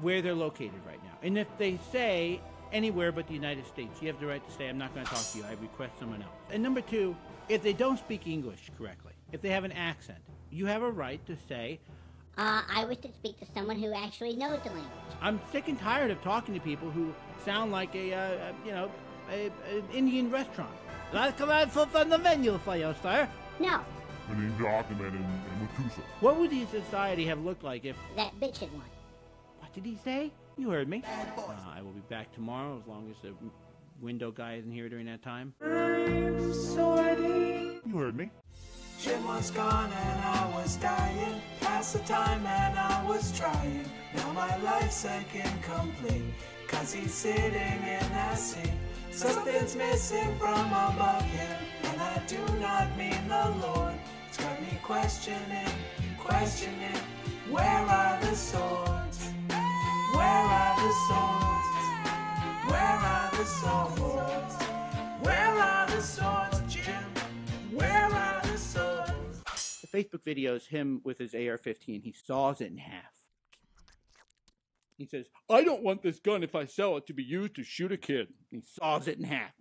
where they're located right now. And if they say anywhere but the United States, you have the right to say, I'm not going to talk to you. I request someone else. And number 2, if they don't speak English correctly, if they have an accent, you have a right to say, I wish to speak to someone who actually knows the language. I'm sick and tired of talking to people who sound like a an Indian restaurant. That's on the menu for you, sir. No. My name's Ahmed and Matusa. What would his society have looked like if... That bitch had won. What did he say? You heard me. I will be back tomorrow as long as the window guy isn't here during that time. I'm sorry. You heard me. Jim was gone and I was dying. Past the time and I was trying. Now my life's like incomplete. Cause he's sitting in that seat. Something's missing from above him. And I do not mean the Lord. It's got me questioning. Where are the swords? Where are the swords? Where are the swords? Where are the swords, Jim? Where are the swords? The Facebook video is him with his AR-15. He saws it in half. He says, I don't want this gun if I sell it to be used to shoot a kid. He saws it in half.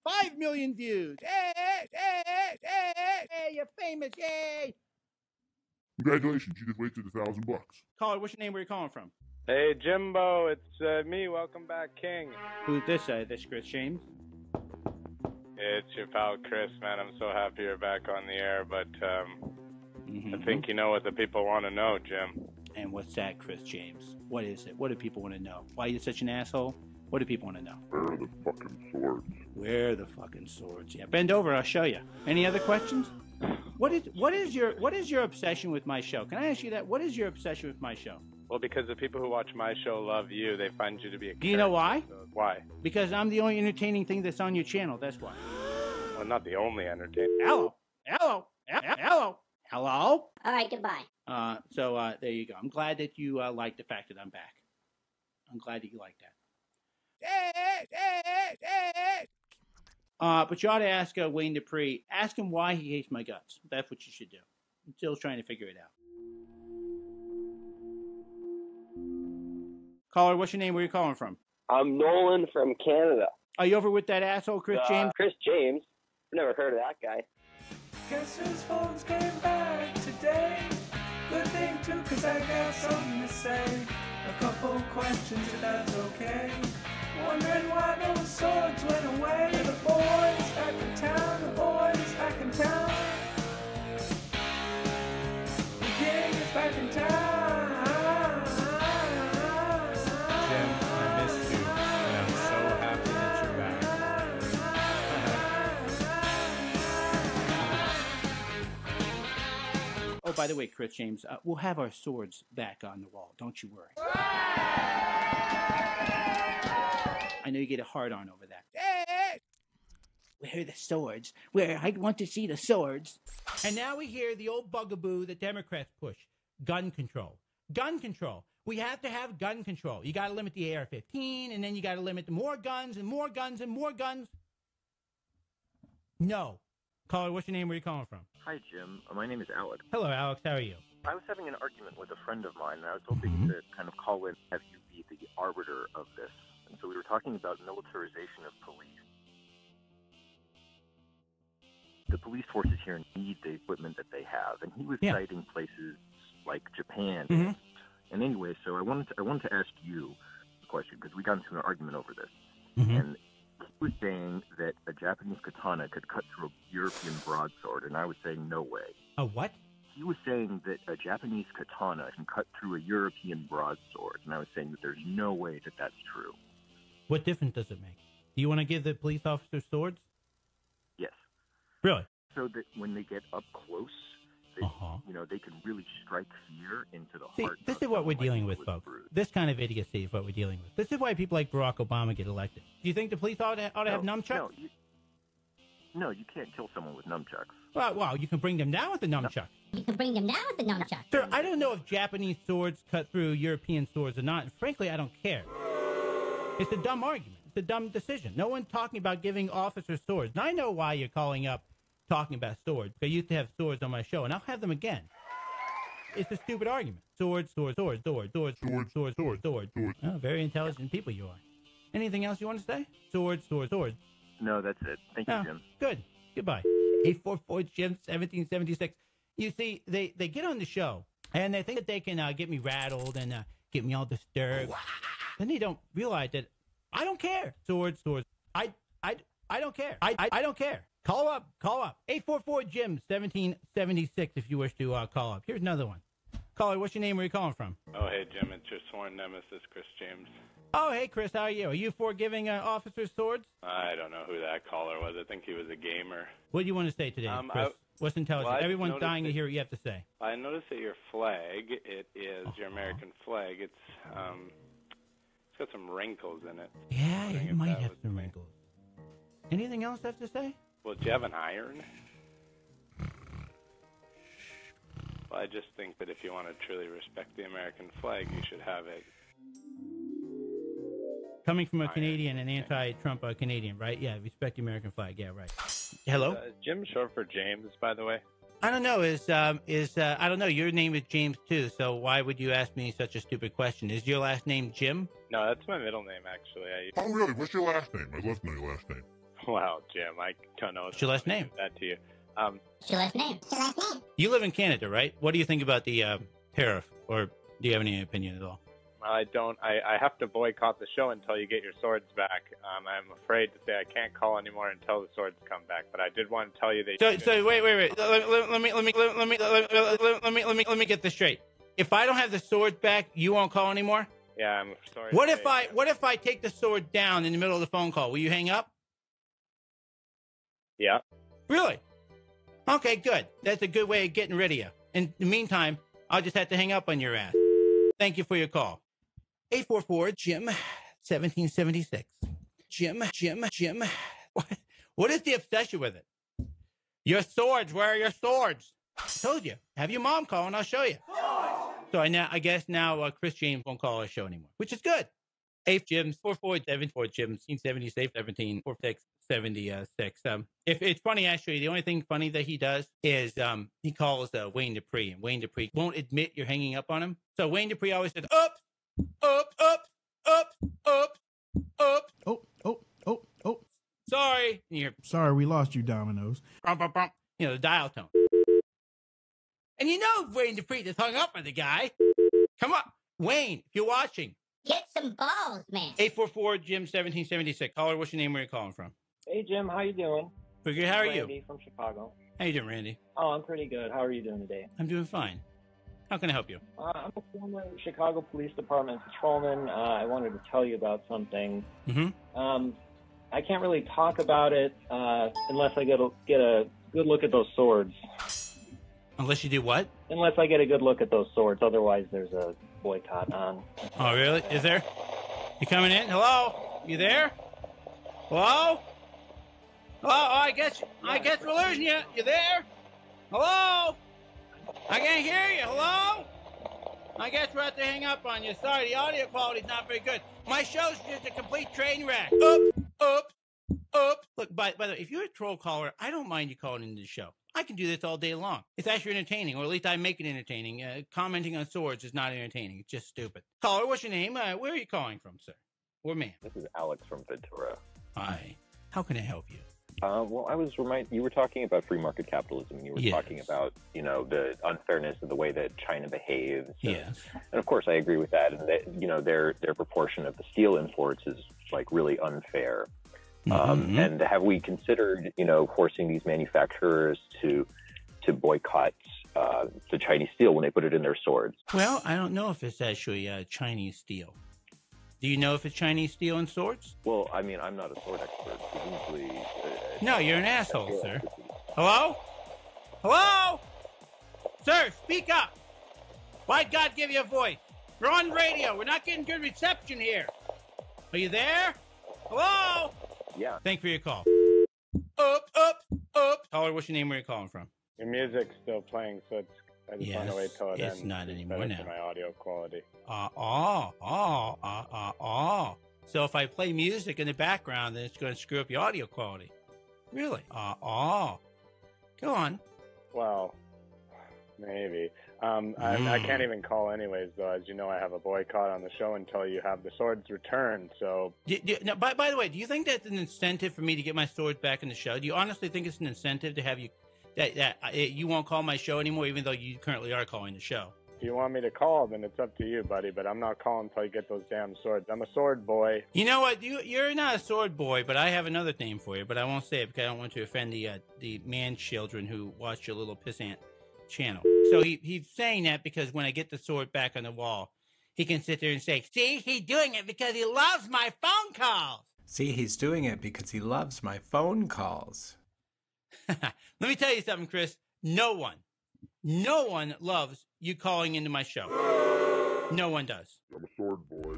5 million views. Hey, you're famous, yay! Congratulations, you just wasted $1,000. Caller, what's your name? Where are you calling from? Hey, Jimbo, it's me. Welcome back, King. Who's this? This Chris James? It's your pal Chris, man. I'm so happy you're back on the air, but I think you know what the people want to know, Jim. And what's that, Chris James? What is it? What do people want to know? Why are you such an asshole? What do people want to know? Where are the fucking swords? Where are the fucking swords? Yeah, bend over. I'll show you. Any other questions? What is your obsession with my show? Can I ask you that? What is your obsession with my show? Well, because the people who watch my show love you. They find you to be a Do you know why? So why? Because I'm the only entertaining thing that's on your channel. That's why. Well, not the only entertainment. Hello. All right, goodbye. So there you go. I'm glad that you like the fact that I'm back. I'm glad that you like that. But you ought to ask Wayne Dupree. Ask him why he hates my guts. That's what you should do. I'm still trying to figure it out. Caller, what's your name? Where are you calling from? I'm Nolan from Canada. Are you over with that asshole, Chris James? Chris James. Never heard of that guy. Guess whose phones came back today? Good thing too, cause I got something to say. A couple questions if that's okay. Wondering why those swords went away. The boys back in town, the boys back in town. The king is back in town. Jim, I missed you, and I'm so happy that you're back. Oh, by the way, Chris James, we'll have our swords back on the wall. Don't you worry. I know you get a hard-on over that. Where are the swords? Where? I want to see the swords. And now we hear the old bugaboo that Democrats push. Gun control. Gun control. We have to have gun control. You got to limit the AR-15, and then you got to limit more guns and more guns and more guns. No. Caller, what's your name? Where are you calling from? Hi, Jim. My name is Alex. Hello, Alex. How are you? I was having an argument with a friend of mine, and I was hoping to kind of call in, have you be the arbiter of this. And so we were talking about militarization of police. The police forces here need the equipment that they have, and he was citing places like Japan. And anyway, so I wanted to ask you a question, because we got into an argument over this. And he was saying that a Japanese katana could cut through a European broadsword, and I was saying no way. A what? He was saying that a Japanese katana can cut through a European broadsword, and I was saying that there's no way that that's true. What difference does it make? Do you want to give the police officers swords? Yes. Really? So that when they get up close, they, you know, they can really strike fear into the heart. This is what we're dealing with, folks. This kind of idiocy is what we're dealing with. This is why people like Barack Obama get elected. Do you think the police ought to have nunchucks? No, you can't kill someone with nunchucks. Well, you can bring them down with the nunchuck. You can bring them down with the nunchuck. Sir, I don't know if Japanese swords cut through European swords or not. And frankly, I don't care. It's a dumb argument. It's a dumb decision. No one's talking about giving officers swords. And I know why you're calling up talking about swords. Because I used to have swords on my show, and I'll have them again. It's a stupid argument. Swords, swords, swords, swords, swords, swords, swords, swords, swords. Oh, very intelligent people you are. Anything else you want to say? Swords, swords, swords. No, that's it. Thank you, Jim. Good. Goodbye. 844-JIM 1776. You see, they get on the show, and they think that they can get me rattled and get me all disturbed. Then they don't realize that I don't care. Swords. I don't care. I don't care. Call up. 844-JIM-1776 if you wish to call up. Here's another one. Caller, what's your name? Where are you calling from? Oh, hey, Jim. It's your sworn nemesis, Chris James. Oh, hey, Chris. How are you? Are you for giving officers swords? I don't know who that caller was. I think he was a gamer. What do you want to say today, Chris? What's intelligent? Well, Everyone's dying to hear what you have to say. I noticed that your flag, it is your American flag. It's got some wrinkles in it. Yeah, it might have some wrinkles. Anything else I have to say? Well, do you have an iron? Well, I just think that if you want to truly respect the American flag, you should have it. Coming from a Canadian, an anti-Trump Canadian, right? Yeah, respect the American flag. Yeah, right. Hello? Is Jim short for James, by the way? I don't know. I don't know. Your name is James too, so why would you ask me such a stupid question? Is your last name Jim? No, that's my middle name, actually. Oh, really? What's your last name? I'd love to know your last name. Wow, Jim, I don't know. What's your last name? That to you. What's your last name? You live in Canada, right? What do you think about the tariff, or do you have any opinion at all? I don't. I have to boycott the show until you get your swords back. I'm afraid to say I can't call anymore until the swords come back. But I did want to tell you that. So wait. Let me get this straight. If I don't have the swords back, you won't call anymore? Yeah, I'm sorry. What if I take the sword down in the middle of the phone call? Will you hang up? Yeah. Really? Okay, good. That's a good way of getting rid of you. In the meantime, I'll just have to hang up on your ass. Thank you for your call. 844-JIM-1776. Jim. What is the obsession with it? Your swords. Where are your swords? I told you. Have your mom call and I'll show you. So I guess now Chris James won't call our show anymore, which is good. 8-Jim-447-4-Jim-1776. If it's funny, actually, the only thing funny that he does is he calls Wayne Dupree, and Wayne Dupree won't admit you're hanging up on him. So Wayne Dupree always says, up. Oh. Sorry. Sorry, we lost you, Domino's. You know, the dial tone. And you know Wayne Dupree just hung up on the guy. Come on. Wayne, if you're watching. Get some balls, man. 844-JIM-1776. Caller, what's your name? Where are you calling from? Hey, Jim. How you doing? Pretty good. How are you? Randy from Chicago. How you doing, Randy? Oh, I'm pretty good. How are you doing today? I'm doing fine. How can I help you? I'm a former Chicago Police Department patrolman. I wanted to tell you about something. Mm-hmm. I can't really talk about it unless I get a good look at those swords. Unless you do what? Unless I get a good look at those swords. Otherwise, there's a boycott on. Oh, really? Is there? You coming in? Hello? You there? Hello? Oh, I guess we're losing you. You there? Hello? I can't hear you. Hello? I guess we'll have to hang up on you. Sorry, the audio quality's not very good. My show's just a complete train wreck. Up. Look, by the way, if you're a troll caller, I don't mind you calling into the show. I can do this all day long. It's actually entertaining, or at least I make it entertaining. Commenting on swords is not entertaining. It's just stupid. Caller, what's your name? Where are you calling from, sir? Or ma'am? This is Alex from Ventura. Hi. How can I help you? Well, I was you were talking about free market capitalism, and you were talking about, the unfairness of the way that China behaves. Yes. And of course, I agree with that, and that, their proportion of the steel imports is, really unfair. And have we considered, forcing these manufacturers to boycott the Chinese steel when they put it in their swords? Well, I don't know if it's actually Chinese steel. Do you know if it's Chinese steel and swords? Well, I mean, I'm not a sword expert. Presumably, no, you're an asshole, sir. Hello? Hello? Sir, speak up. Why'd God give you a voice? We're on radio. We're not getting good reception here. Are you there? Hello? Yeah. Thanks for your call. Up. Caller, what's your name? Where are you calling from? Your music's still playing, so I just want to wait till it ends. It's not anymore now. For my audio quality. So if I play music in the background, then it's going to screw up your audio quality. Really? Go on. Well, maybe. I can't even call anyways, though. As you know, I have a boycott on the show until you have the swords returned, so... Now, by the way, do you think that's an incentive for me to get my swords back in the show? Do you honestly think it's an incentive to have you... That you won't call my show anymore, even though you currently are calling the show? you want me to call, then it's up to you, buddy. But I'm not calling until you get those damn swords. I'm a sword boy. You know what? You're not a sword boy, but I have another name for you. But I won't say it because I don't want to offend the man children who watch your little pissant channel. So he's saying that because when I get the sword back on the wall, he can sit there and say, "See, he's doing it because he loves my phone calls." See, he's doing it because he loves my phone calls. Let me tell you something, Chris. No one loves you calling into my show. No one does. I'm a sword boy.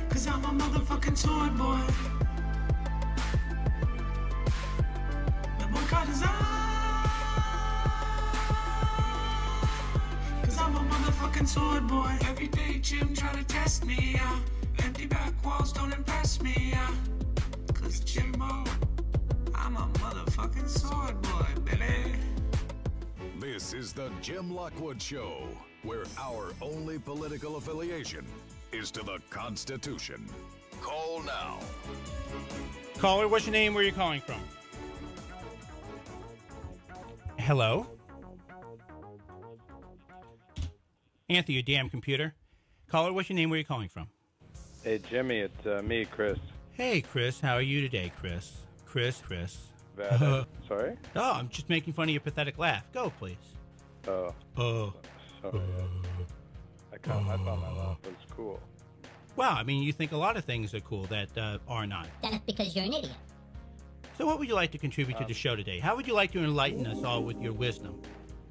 'Cause I'm a motherfucking sword boy. My boy caught his eye. 'Cause I'm a motherfucking sword boy. Every day Jim try to test me, empty back walls don't impress me, 'cause Jimbo, I'm a motherfucking sword boy, baby. This is the Jim Lockwood Show, where our only political affiliation is to the Constitution. Call now. Caller, what's your name? Where are you calling from? Hello? Answer your damn computer. Caller, what's your name? Where are you calling from? Hey, Jimmy, it's me, Chris. Hey, Chris. How are you today, Chris? Chris. Sorry? Oh, I'm just making fun of your pathetic laugh. Go, please. Oh. Oh. Sorry. I thought my laugh was cool. Well, I mean, you think a lot of things are cool that are not. That's because you're an idiot. So what would you like to contribute to the show today? How would you like to enlighten us all with your wisdom?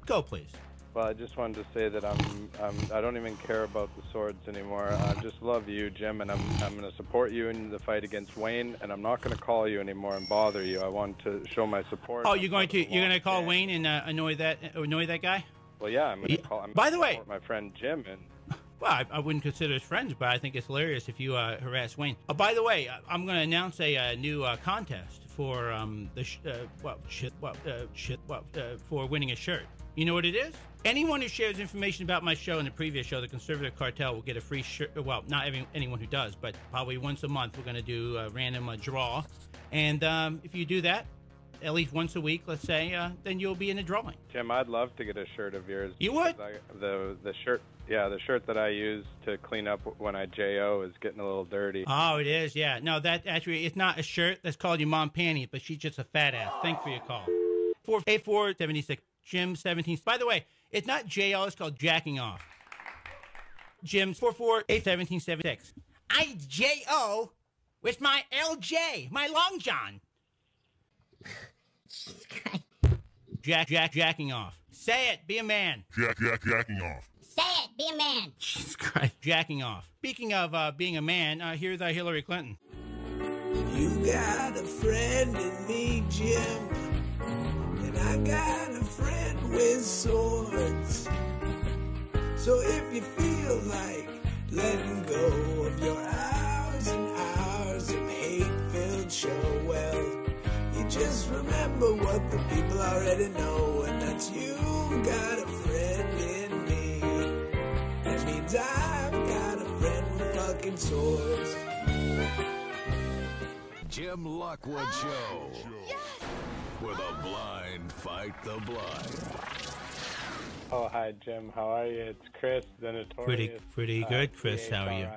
Go, please. Well, I just wanted to say that I don't even care about the swords anymore. I just love you, Jim, and I'm going to support you in the fight against Wayne, and I'm not going to call you anymore and bother you. I want to show my support. Oh, you're going to call Wayne and annoy that guy? Well, yeah, I'm going to call. By the way, support my friend Jim and. Well, I wouldn't consider us friends, but I think it's hilarious if you harass Wayne. Oh, by the way, I'm going to announce a new contest for for winning a shirt. You know what it is? Anyone who shares information about my show and the previous show, The Conservative Cartel, will get a free shirt. Well, not anyone who does, but probably once a month we're going to do a random draw. And if you do that, at least once a week, let's say, then you'll be in a drawing. Jim, I'd love to get a shirt of yours. You would? The shirt, the shirt that I use to clean up when I JO is getting a little dirty. Oh, it is, yeah. No, that actually, it's not a shirt. That's called your mom panties, but she's just a fat ass. Thanks for your call. 484-76, Jim 17. By the way, it's not JO, it's called jacking off. Jim 448-1776. I JO with my LJ, my long john. Jacking off. Say it, be a man. Jacking off. Say it, be a man. Jesus Christ. Jacking off. Speaking of being a man, here's Hillary Clinton. You got a friend in me, Jim, and I got a friend with swords. So if you feel like letting go of your hours and hours of hate-filled show, well, you just remember what the people already know, and that's you got a friend in me. That means I've got a friend with fucking swords. Jim Lockwood Show. Yes! Where the blind fight the blind. Oh, hi, Jim. How are you? It's Chris, the notorious. Pretty good, Chris. How are you?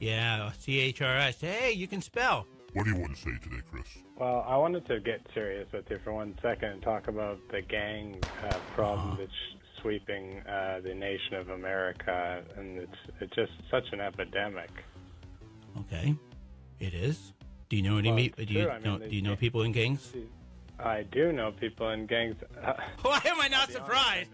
Yeah, CHRS. Hey, you can spell. What do you want to say today, Chris? Well, I wanted to get serious with you for 1 second and talk about the gang problem that's sweeping the nation of America, and it's just such an epidemic. Okay, it is. Do you know any? Do you know people in gangs? I do know people in gangs. Why am I not surprised?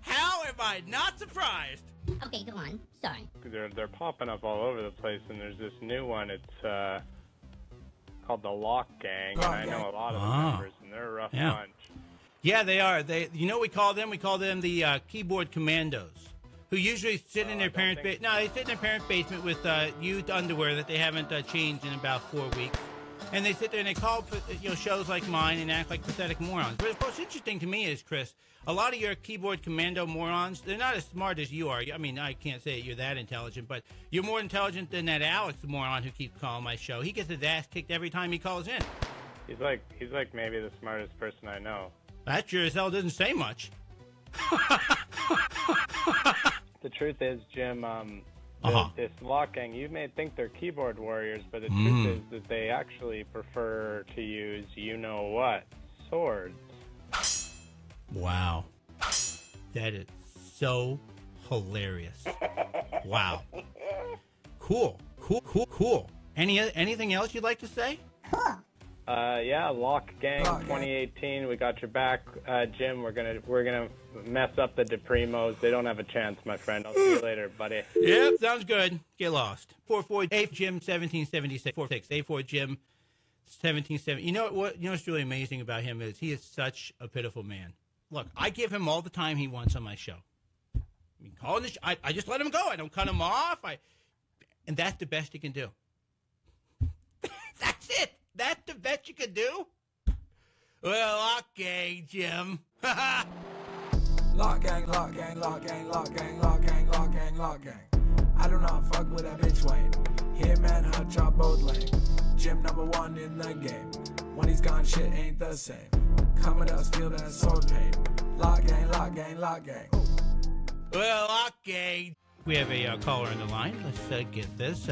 How am I not surprised? Okay, go on. Sorry. They're popping up all over the place, and there's this new one. It's called the Lock Gang, and I know a lot of the members, and they're a rough bunch. Yeah, they are. You know what we call them? We call them the keyboard commandos, who usually sit in their parents' basement. No, they sit in their parents' basement with used underwear that they haven't changed in about 4 weeks. And they sit there and they call shows like mine and act like pathetic morons. But what's interesting to me is, Chris, a lot of your keyboard commando morons, they're not as smart as you are. I mean, I can't say you're that intelligent, but you're more intelligent than that Alex moron who keeps calling my show. He gets his ass kicked every time he calls in. He's like maybe the smartest person I know. That sure as hell doesn't say much. The truth is, Jim, this lock gang, you may think they're keyboard warriors, but the truth is that they actually prefer to use you-know-what, swords. Wow. That is so hilarious. Wow. Cool. Anything else you'd like to say? Yeah, Lock Gang 2018. We got your back, Jim. We're gonna mess up the DePrimos. They don't have a chance, my friend. I'll see you later, buddy. Yep, sounds good. Get lost. 44 Jim 1776 46 84 Jim 1770. You know what's really amazing about him is he is such a pitiful man. Look, I give him all the time he wants on my show. I just let him go. I don't cut him off. And that's the best he can do. That's it. That's the best you can do? Well, okay, Jim. Lock gang, lock gang, lock gang, lock gang, lock gang, lock gang, lock gang. I do not fuck with that bitch Wayne. Hitman, hot chop, both lane. Jim #1 in the game. When he's gone, shit ain't the same. Come at us, feel that sword pain. Lock gang, lock gang, lock gang. Well, okay. We have a caller on the line. Let's get this.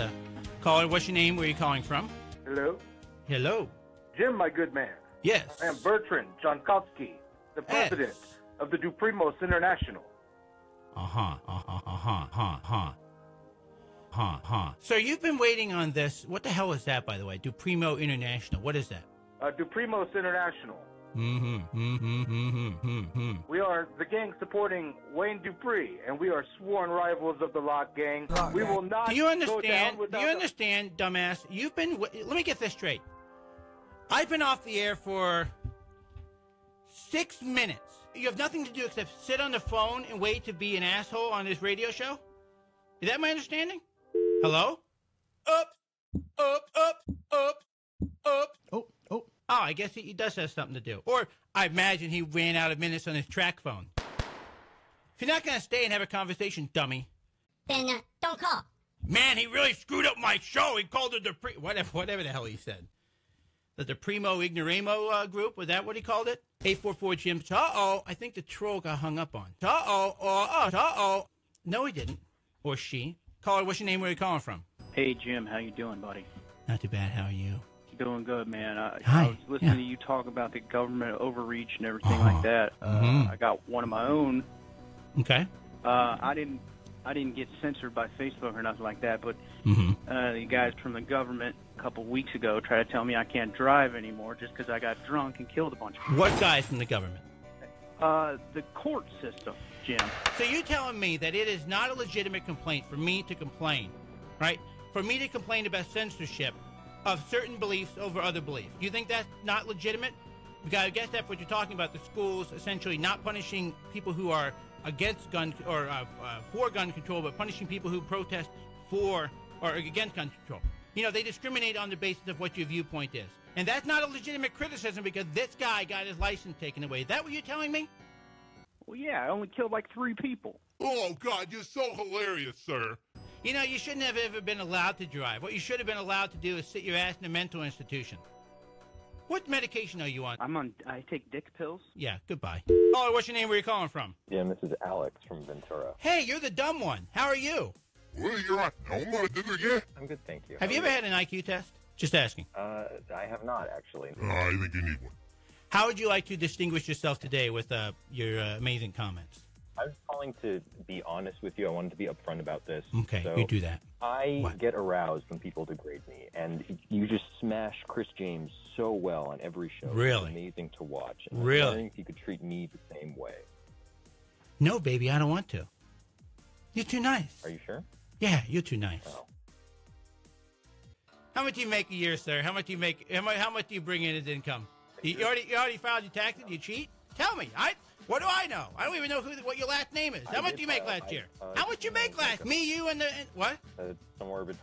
Caller, what's your name? Where are you calling from? Hello? Hello. Jim, my good man. Yes. I am Bertrand Jankowski, the president of the Duprimos International. So you've been waiting on this. What the hell is that, by the way? Duprimo International. What is that? Duprimos International. We are the gang supporting Wayne Dupree, and we are sworn rivals of the Lock Gang. We will not. Do you understand? Go down without Do you understand, dumbass? You've been. Let me get this straight. I've been off the air for 6 minutes. You have nothing to do except sit on the phone and wait to be an asshole on this radio show? Is that my understanding? Hello? Up. Oh, I guess he does have something to do. Or I imagine he ran out of minutes on his track phone. If you're not going to stay and have a conversation, dummy. Then don't call. Man, he really screwed up my show. He called it whatever the hell he said. The Primo Ignoramo group, was that what he called it? 844 Jim. Uh-oh, I think the troll got hung up on. Uh-oh. No, he didn't. Or she. Caller, what's your name? Where are you calling from? Hey, Jim. How you doing, buddy? Not too bad. How are you? Doing good, man. Hi. I was listening to you talk about the government overreach and everything like that. I got one of my own. Okay. I didn't get censored by Facebook or nothing like that, but the guys from the government a couple weeks ago tried to tell me I can't drive anymore just because I got drunk and killed a bunch of people. What guys from the government? The court system, Jim. So you're telling me that it is not a legitimate complaint for me to complain, right? For me to complain about censorship of certain beliefs over other beliefs. You think that's not legitimate? Because I guess that's what you're talking about, the schools essentially not punishing people who are against gun or for gun control, but punishing people who protest for or against gun control. You know, they discriminate on the basis of what your viewpoint is. And that's not a legitimate criticism because this guy got his license taken away. Is that what you're telling me? Well, yeah, I only killed like 3 people. Oh, God, you're so hilarious, sir. You know, you shouldn't have ever been allowed to drive. What you should have been allowed to do is sit your ass in a mental institution. What medication are you on? I take dick pills. Yeah, goodbye. Oh, what's your name? Where are you calling from? Yeah, this is Alex from Ventura. Hey, you're the dumb one. How are you? Well, you're on Noma, did you? I'm good, thank you. Have you ever had an IQ test? Just asking. I have not, actually. I think you need one. How would you like to distinguish yourself today with your amazing comments? I was calling to be honest with you. I wanted to be upfront about this. Okay, so you do that. I get aroused when people degrade me, and you just smash Chris James so well on every show. Really? It's amazing to watch. And Really? I was wondering if you could treat me the same way. No, baby, I don't want to. You're too nice. Are you sure? Yeah, you're too nice. Oh. How much do you make a year, sir? How much do you make? How much do you bring in as income? You already filed your taxes? You cheat? Tell me. What do I know? I don't even know what your last name is. How much did you make last year? How much you make last? Me, you, and what? Somewhere between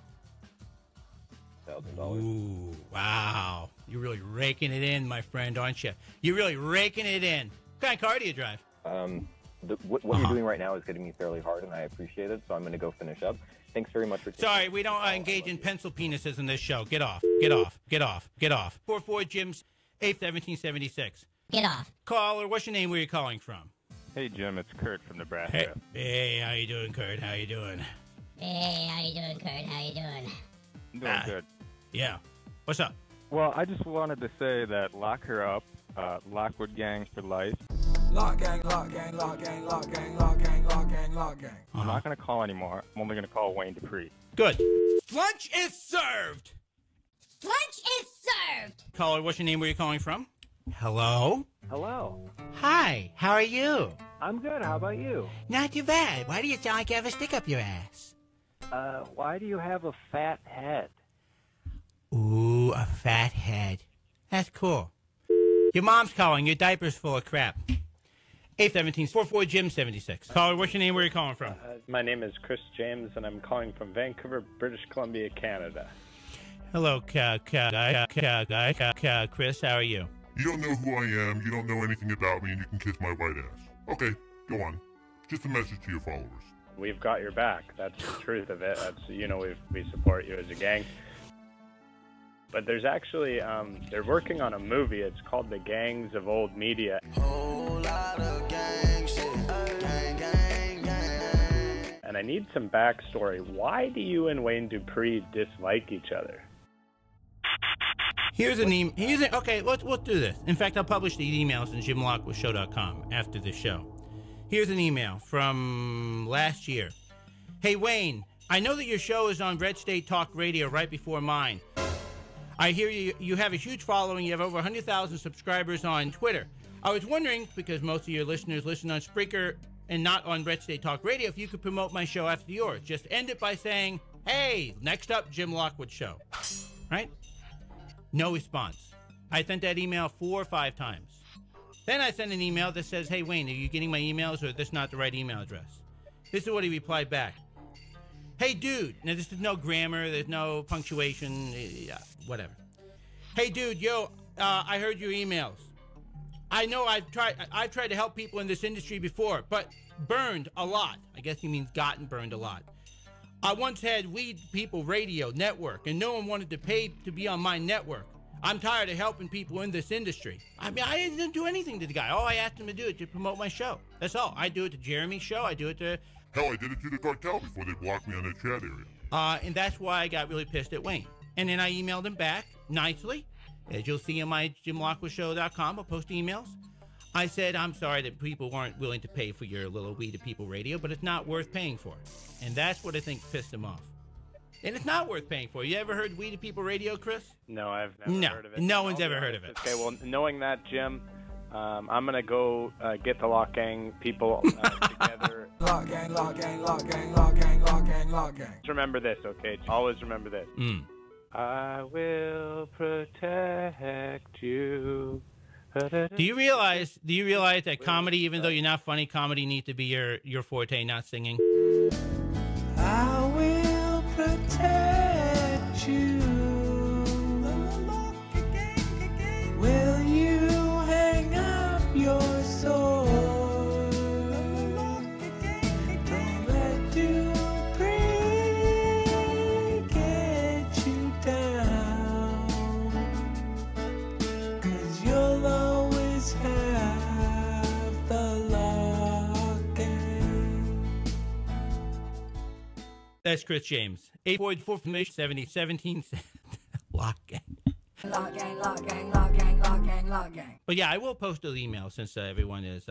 $1,000. Ooh, wow. You're really raking it in, my friend, aren't you? You're really raking it in. What kind of car do you drive? What you're doing right now is getting me fairly hard, and I appreciate it, so I'm going to go finish up. Thanks very much for taking Sorry, we don't engage in pencil penises in this show. Get off. Get off. Get off. Get off. 44 Jim's 81776. Get off. Caller, what's your name? Where are you calling from? Hey, Jim, it's Kurt from Nebraska. Hey, how you doing, Kurt? How you doing? Hey, how you doing, Kurt? How you doing? I'm doing good. Yeah. What's up? Well, I just wanted to say that lock her up, Lockwood gang for life. Lock gang, lock gang, lock gang, lock gang, lock gang, lock gang, lock gang. I'm not going to call anymore. I'm only going to call Wayne Dupree. Good. Lunch is served. Lunch is served. Caller, what's your name? Where are you calling from? Hello? Hello. Hi, how are you? I'm good. How about you? Not too bad. Why do you sound like you have a stick up your ass? Why do you have a fat head? Ooh, a fat head. That's cool. Your mom's calling. Your diaper's full of crap. 817-44-JIM-76. Caller, what's your name? Where are you calling from? My name is Chris James, and I'm calling from Vancouver, British Columbia, Canada. Hello, Chris. How are you? You don't know who I am, you don't know anything about me, and you can kiss my white ass. Okay, go on. Just a message to your followers. We've got your back. That's the truth of it. That's, you know, we support you as a gang. But there's actually, they're working on a movie. It's called The Gangs of Old Media. Whole lot of gang shit. Gang, gang, gang. And I need some backstory. Why do you and Wayne Dupree dislike each other? Here's an email. Okay, let's do this. In fact, I'll publish the emails in JimLockwoodShow.com after the show. Here's an email from last year. Hey, Wayne, I know that your show is on Red State Talk Radio right before mine. I hear you have a huge following. You have over 100,000 subscribers on Twitter. I was wondering, because most of your listeners listen on Spreaker and not on Red State Talk Radio, if you could promote my show after yours. Just end it by saying, hey, next up, Jim Lockwood Show. Right? No response. I sent that email 4 or 5 times. Then I sent an email that says, hey, Wayne, are you getting my emails, or is this not the right email address? This is what he replied back. Hey, dude. Now, this is no grammar. There's no punctuation. Whatever. Hey, dude, I heard your emails. I know I've tried to help people in this industry before, but burned a lot. I guess he means gotten burned a lot. I once had Weed People Radio Network, and no one wanted to pay to be on my network. I'm tired of helping people in this industry. I mean, I didn't do anything to the guy. All I asked him to do is to promote my show. That's all. I do it to Jeremy's show. I do it to... Hell, I did it to the cartel before they blocked me on their chat area. And that's why I got really pissed at Wayne. And then I emailed him back nicely. As you'll see on my JimLockwoodShow.com, I'll post emails. I said, I'm sorry that people weren't willing to pay for your little We the People radio, but it's not worth paying for. And that's what I think pissed him off. And it's not worth paying for. You ever heard We the People radio, Chris? No, I've never heard of it. No one's ever heard of it. Okay, well, knowing that, Jim, I'm going to go get the Lock Gang people together. Lock gang, lock gang, lock gang, lock gang, lock gang, lock gang. Just remember this, okay? Always remember this. I will protect you. Do you realize that comedy, even though you're not funny, comedy needs to be your forte, not singing? I will protect you. Will you hang up your sword? Don't let Dupree get you down, 'cause you'll always have the Lock Gang. That's Chris James. 8.4 Lock Gang. Lock gang, lock gang, lock gang, lock gang, lock gang. But yeah, I will post an email since everyone is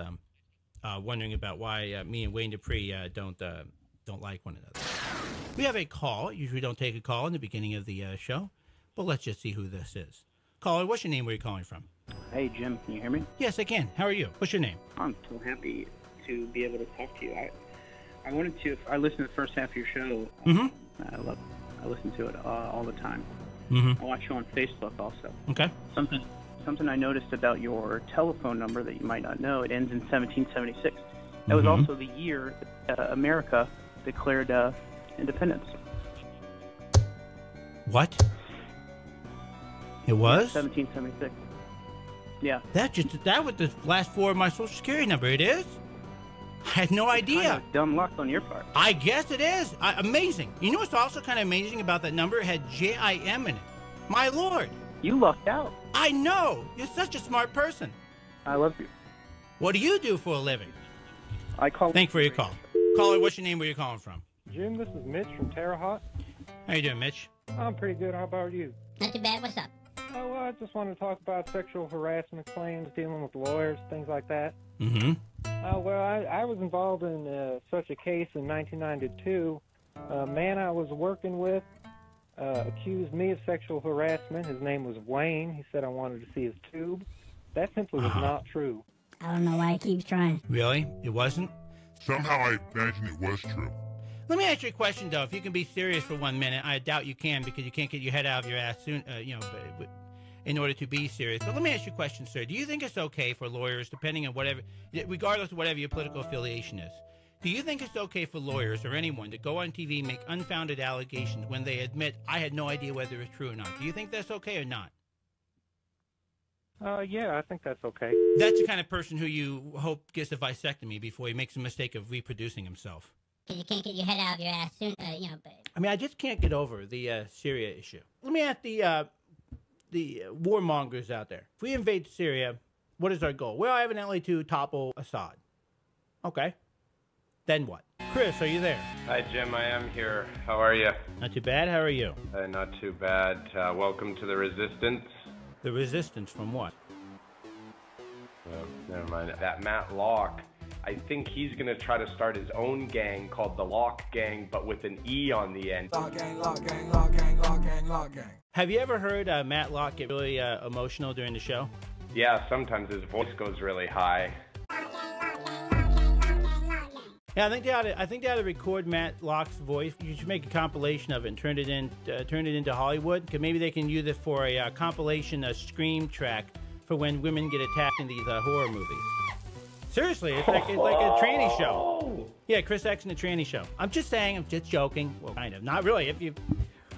wondering about why me and Wayne Dupree don't like one another. We have a call. Usually don't take a call in the beginning of the show, but let's just see who this is. Caller, what's your name? Where are you calling from? Hey, Jim, can you hear me? Yes, I can. How are you? What's your name? I'm so happy to be able to talk to you. I wanted to. I listened to the first half of your show. I listen to it all the time. I watch you on Facebook also. Okay. Something I noticed about your telephone number that you might not know. It ends in 1776. That was also the year that America declared independence. What? It was? 1776. Yeah. That was the last 4 of my Social Security number. It is? I had no idea. Kind of dumb luck on your part. I guess it is. Amazing. You know what's also kind of amazing about that number? It had JIM in it. My Lord. You lucked out. I know. You're such a smart person. I love you. What do you do for a living? I call. Thanks for your call. Caller, what's your name? Where you calling from? Jim, this is Mitch from Terre Haute. How you doing, Mitch? I'm pretty good. How about you? Not too bad. What's up? Oh, well, I just want to talk about sexual harassment claims, dealing with lawyers, things like that. Mm-hmm. Well, I was involved in such a case in 1992. A man I was working with accused me of sexual harassment. His name was Wayne. He said I wanted to see his tube. That simply was not true. I don't know why he keeps trying. Really? It wasn't? Somehow I imagine it was true. Let me ask you a question, though. If you can be serious for 1 minute, I doubt you can because you can't get your head out of your ass soon, in order to be serious. But let me ask you a question, sir. Do you think it's okay for lawyers, depending on whatever, regardless of whatever your political affiliation is, do you think it's okay for lawyers or anyone to go on TV, make unfounded allegations when they admit, I had no idea whether it's true or not? Do you think that's okay or not? Yeah, I think that's okay. That's the kind of person who you hope gets a vasectomy before he makes a mistake of reproducing himself. Because you can't get your head out of your ass soon, but... I mean, I just can't get over the Syria issue. Let me ask the warmongers out there. If we invade Syria, what is our goal? Well, evidently to topple Assad. Okay. Then what? Chris, are you there? Hi, Jim. I am here. How are you? Not too bad. How are you? Not too bad. Welcome to the Resistance. The Resistance from what? Never mind. That Matt Locke, I think he's going to try to start his own gang called the Locke Gang, but with an E on the end. Locke gang, Locke gang, Locke gang, Locke gang, Locke gang. Have you ever heard Matt Locke get really emotional during the show? Yeah, sometimes his voice goes really high. Yeah, I think they ought to record Matt Locke's voice. You should make a compilation of it and turn it into Hollywood. Cause maybe they can use it for a compilation, a scream track for when women get attacked in these horror movies. Seriously, it's like a tranny show. Yeah, Chris X and the tranny show. I'm just saying. I'm just joking. Well, kind of. Not really. If you've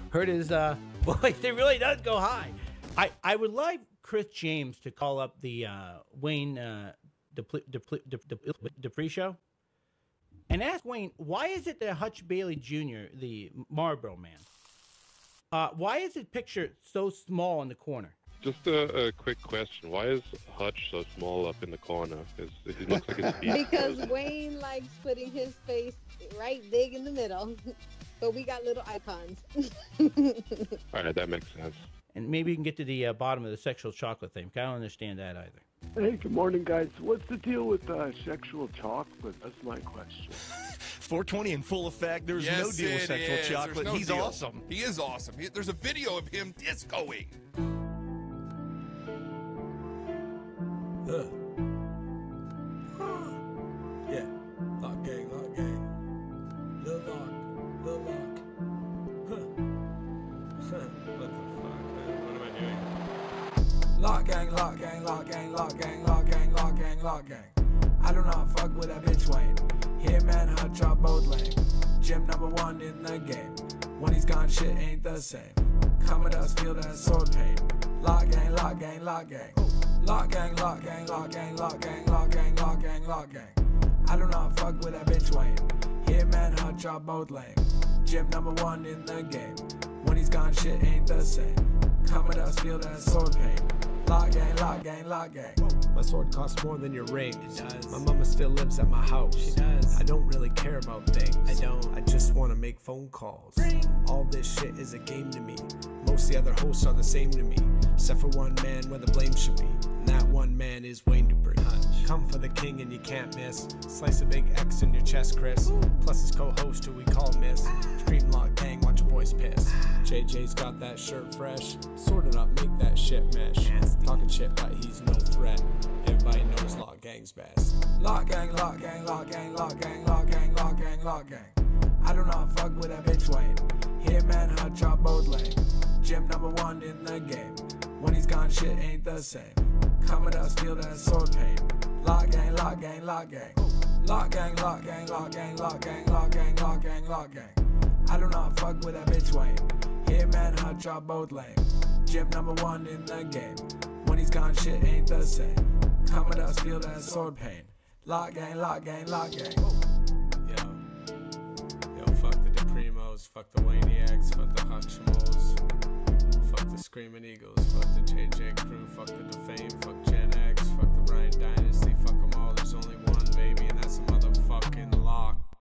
heard his voice, it really does go high. I would like Chris James to call up the Wayne Dupree show. And ask Wayne, why is it that Hutch Bailey Jr., the Marlboro man, why is his picture so small in the corner? Just a quick question. Why is Hutch so small up in the corner? He looks like his feet. Because Wayne likes putting his face right big in the middle. But we got little icons. All right, that makes sense. And maybe you can get to the bottom of the sexual chocolate thing. I don't understand that either. Hey, good morning, guys. What's the deal with sexual chocolate? That's my question. 420 in full effect. There's no deal with sexual chocolate. No He's deal. awesome. He is awesome. There's a video of him discoing. Yeah. Lock gang, Lock gang. The Lock, the Lock. What the fuck, man? What am I doing? Lock gang, Lock gang, Lock gang, Lock gang, Lock gang, Lock gang, Lock gang. I do not fuck with that bitch Wayne. Him and Hutch are both lame. Jim #1 in the game. When he's gone, shit ain't the same. Come with us, feel that sword pain. Lock gang, Lock gang, Lock gang. Lock gang, Lock gang, Lock gang, Lock gang, Lock gang, Lock gang, Lock gang. I do not fuck with that bitch Wayne. Him and Hutch are both lame. Jim #1 in the game. When he's gone, shit ain't the same. Come with us, feel that sword pain. Lock gang, Lock gang, Lock gang. My sword costs more than your ring. It does. My mama still lives at my house. She does. I don't really care about things. I don't. I just want to make phone calls. Ring. All this shit is a game to me. Most of the other hosts are the same to me, except for one man where the blame should be. And that one man is Wayne Dupree. Come for the king and you can't miss. Slice a big X in your chest, Chris. Plus his co-host who we call Miss. Scream Lock gang, watch your boys piss. JJ's got that shirt fresh. Sort it up, make that shit mesh. Talking shit, but he's no threat. Everybody knows Lock gang's best. Lock gang, Lock gang, Lock gang, Lock gang, Lock gang, Lock gang, Lock gang. I do not fuck with that bitch Wayne. Him and Hutch are both lame. Jim #1 in the game. When he's gone, shit ain't the same. Come with us, feel that sword pain. Lock gang, Lock gang, Lock gang. Lock gang, Lock gang, Lock gang, Lock gang, Lock gang, Lock gang, Lock gang. I do not fuck with that bitch Wayne. Him and Hutch are both lame. Jim #1 in the game. When he's gone, shit ain't the same. Come with us, feel that sword pain. Lock gang, Lock gang, Lock gang. Yo, fuck the DePrimos, fuck the Waniacs, fuck the Hutchimos, fuck the Screaming Eagles, fuck the JJ crew, fuck the